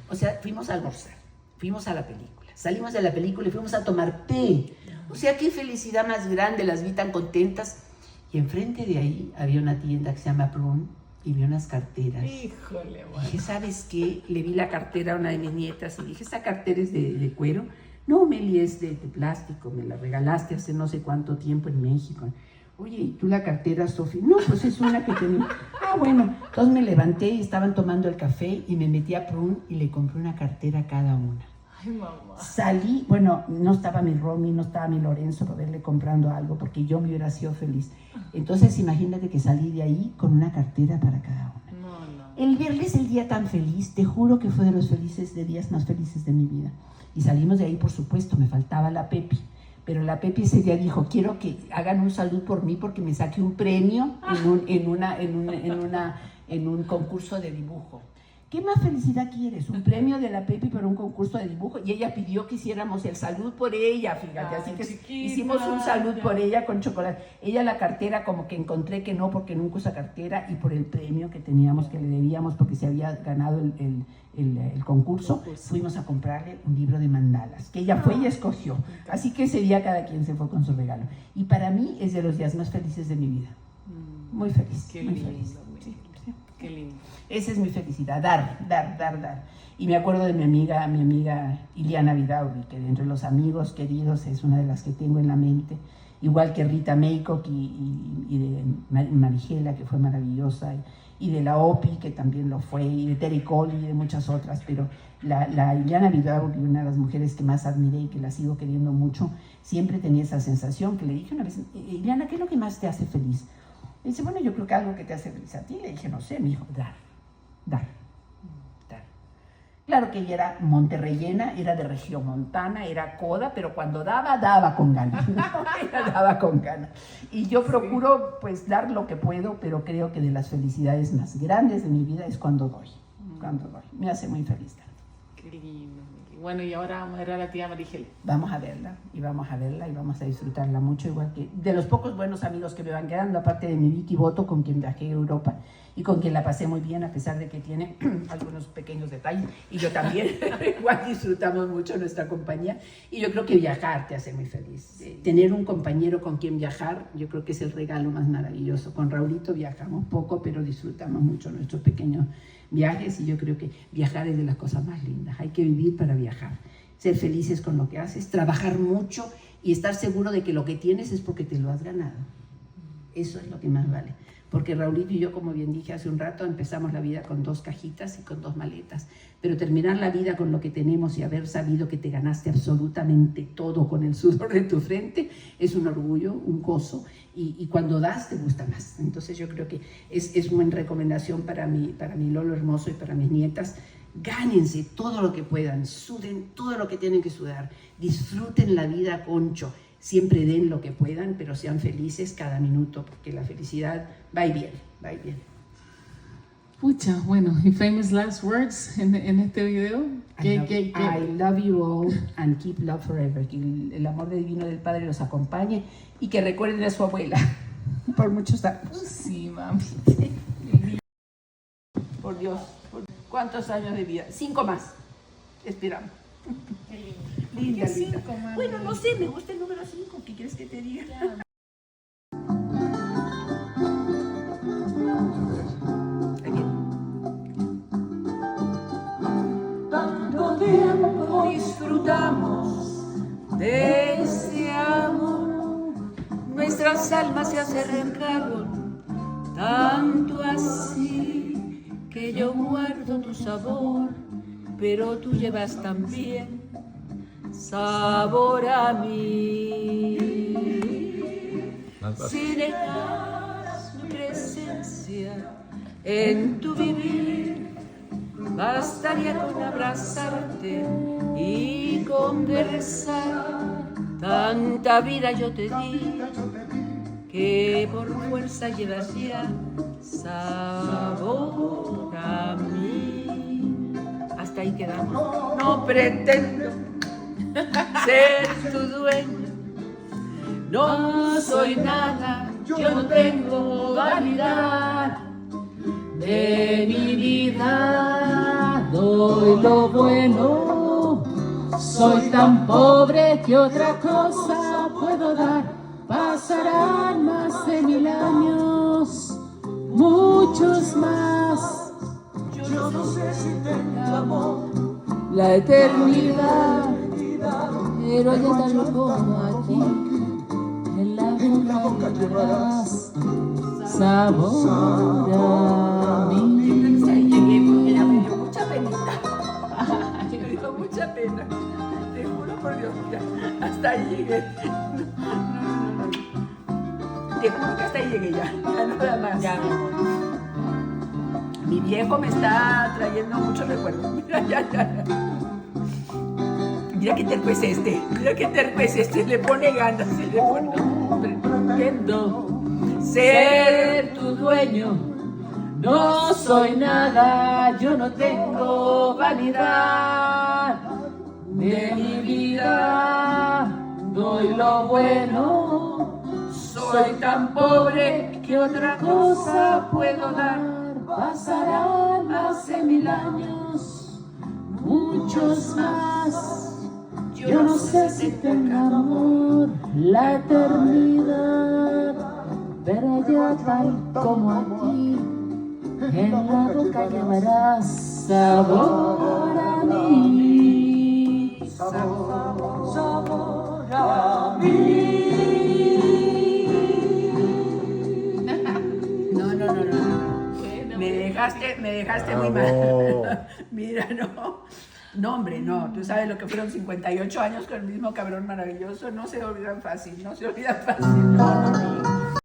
O sea, fuimos a almorzar, fuimos a la película, salimos de la película y fuimos a tomar té. O sea, qué felicidad más grande, las vi tan contentas. Y enfrente de ahí había una tienda que se llama Prune y vi unas carteras. Híjole, bueno. Dije, ¿sabes qué? Le vi la cartera a una de mis nietas y dije, ¿esa cartera es de cuero? No, Meli, es de plástico, me la regalaste hace no sé cuánto tiempo en México. Oye, ¿y tú la cartera, Sofía? No, pues es una que tenía. Ah, bueno, entonces me levanté y estaban tomando el café y me metí a Prune y le compré una cartera a cada una. Ay, mamá. Salí, bueno, no estaba mi Romy, no estaba mi Lorenzo para verle comprando algo, porque yo me hubiera sido feliz. Entonces, imagínate que salí de ahí con una cartera para cada una. No. El viernes, el día tan feliz, te juro que fue de los días más felices de mi vida. Y salimos de ahí, por supuesto, me faltaba la Pepi. Pero la Pepi ese día dijo, quiero que hagan un salud por mí porque me saqué un premio en un concurso de dibujo. ¿Qué más felicidad quieres? Un premio de la Pepi para un concurso de dibujo. Y ella pidió que hiciéramos el salud por ella, fíjate. Así que chiquita, hicimos un salud por ella con chocolate. Ella la cartera como que encontré que no, porque nunca usa cartera, y por el premio que teníamos, que le debíamos porque se había ganado el concurso, fuimos a comprarle un libro de mandalas, que ella fue y escogió. Así que ese día cada quien se fue con su regalo. Y para mí es de los días más felices de mi vida. Muy feliz. Qué muy lindo, feliz. Sí, sí. Qué lindo. Esa es mi felicidad, dar. Y me acuerdo de mi amiga Iliana Vidaurri, que entre los amigos queridos es una de las que tengo en la mente, igual que Rita Maycock y de Marigela, que fue maravillosa, y de la OPI, que también lo fue, y de Terry Cole y de muchas otras, pero la Iliana Vidaurri, una de las mujeres que más admiré y que la sigo queriendo mucho, siempre tenía esa sensación que le dije una vez, Iliana, ¿qué es lo que más te hace feliz? Y dice, bueno, yo creo que algo que te hace feliz a ti. Le dije, no sé, me dijo, dar. Claro que ella era monterrellena, era de regiomontana, era coda, pero cuando daba con ganas, ¿no? Ella daba con ganas. Y yo procuro, pues, dar lo que puedo, pero creo que de las felicidades más grandes de mi vida es cuando doy. Me hace muy feliz dar. Qué lindo. Bueno, y ahora vamos a ver a la tía Marigela. Vamos a verla y vamos a disfrutarla mucho, igual que de los pocos buenos amigos que me van quedando, aparte de mi Vicky Boto, con quien viajé a Europa y con quien la pasé muy bien, a pesar de que tiene algunos pequeños detalles, y yo también. Igual disfrutamos mucho nuestra compañía, y yo creo que viajar te hace muy feliz. Tener un compañero con quien viajar, yo creo que es el regalo más maravilloso. Con Raulito viajamos poco, pero disfrutamos mucho nuestros pequeños viajes, y yo creo que viajar es de las cosas más lindas. Hay que vivir para viajar, ser felices con lo que haces, trabajar mucho y estar seguro de que lo que tienes es porque te lo has ganado. Eso es lo que más vale. porque Raulito y yo, como bien dije hace un rato, empezamos la vida con 2 cajitas y con 2 maletas, pero terminar la vida con lo que tenemos y haber sabido que te ganaste absolutamente todo con el sudor de tu frente es un orgullo, un gozo, y cuando das te gusta más. Entonces yo creo que es una recomendación para mi Lolo hermoso y para mis nietas. Gánense todo lo que puedan, suden todo lo que tienen que sudar, disfruten la vida, concho. Siempre den lo que puedan, pero sean felices cada minuto, porque la felicidad va y viene, va y viene. Pucha, bueno, y famous last words en este video. I love you all and keep love forever. Que el amor divino del Padre los acompañe y que recuerden a su abuela por muchos años. Sí, mami. Por Dios, ¿cuántos años de vida? 5 más, esperamos. Linda, ¿Qué linda. 5, mami? Bueno, no sé, me gusta el número 5. ¿Qué quieres que te diga? Ahí viene. Tanto tiempo disfrutamos de ese amor, nuestras almas se acercaron, tanto así que yo guardo tu sabor, pero tú llevas también sabor a mí. Si dejas mi presencia en tu vivir, bastaría con abrazarte y conversar. Tanta vida yo te di que por fuerza llevas ya sabor a mí. Hasta ahí quedamos. No pretendo ser tu dueño, no soy nada, yo no tengo vanidad. De mi vida doy lo bueno, soy tan pobre que otra cosa puedo dar. Pasarán más de 1000 años, muchos más. Yo no sé si tenga amor la eternidad, pero hay algo como aquí, en la boca llevarás sabor a mí. Mira, me dio mucha penita. Me dio mucha pena. Te juro por Dios, mira, hasta ahí llegué. Te juro que hasta ahí llegué ya nada más. Ya. Mi viejo me está trayendo muchos recuerdos. Mira, ya. Mira qué terco es este. Mira qué terco es este. Le pone ganas, se le pone. Pretendo ser tu dueño. No soy nada, yo no tengo vanidad. De mi vida doy lo bueno. Soy tan pobre que otra cosa puedo dar. Pasarán más de 1000 años, muchos más. Yo no sé si tenga amor la eternidad, pero ya tal como aquí, en la boca llevarás sabor a mí. Sabor a mí. Me dejaste muy mal. Mira, no, hombre, no. Tú sabes lo que fueron 58 años con el mismo cabrón maravilloso. No se olvidan fácil, no.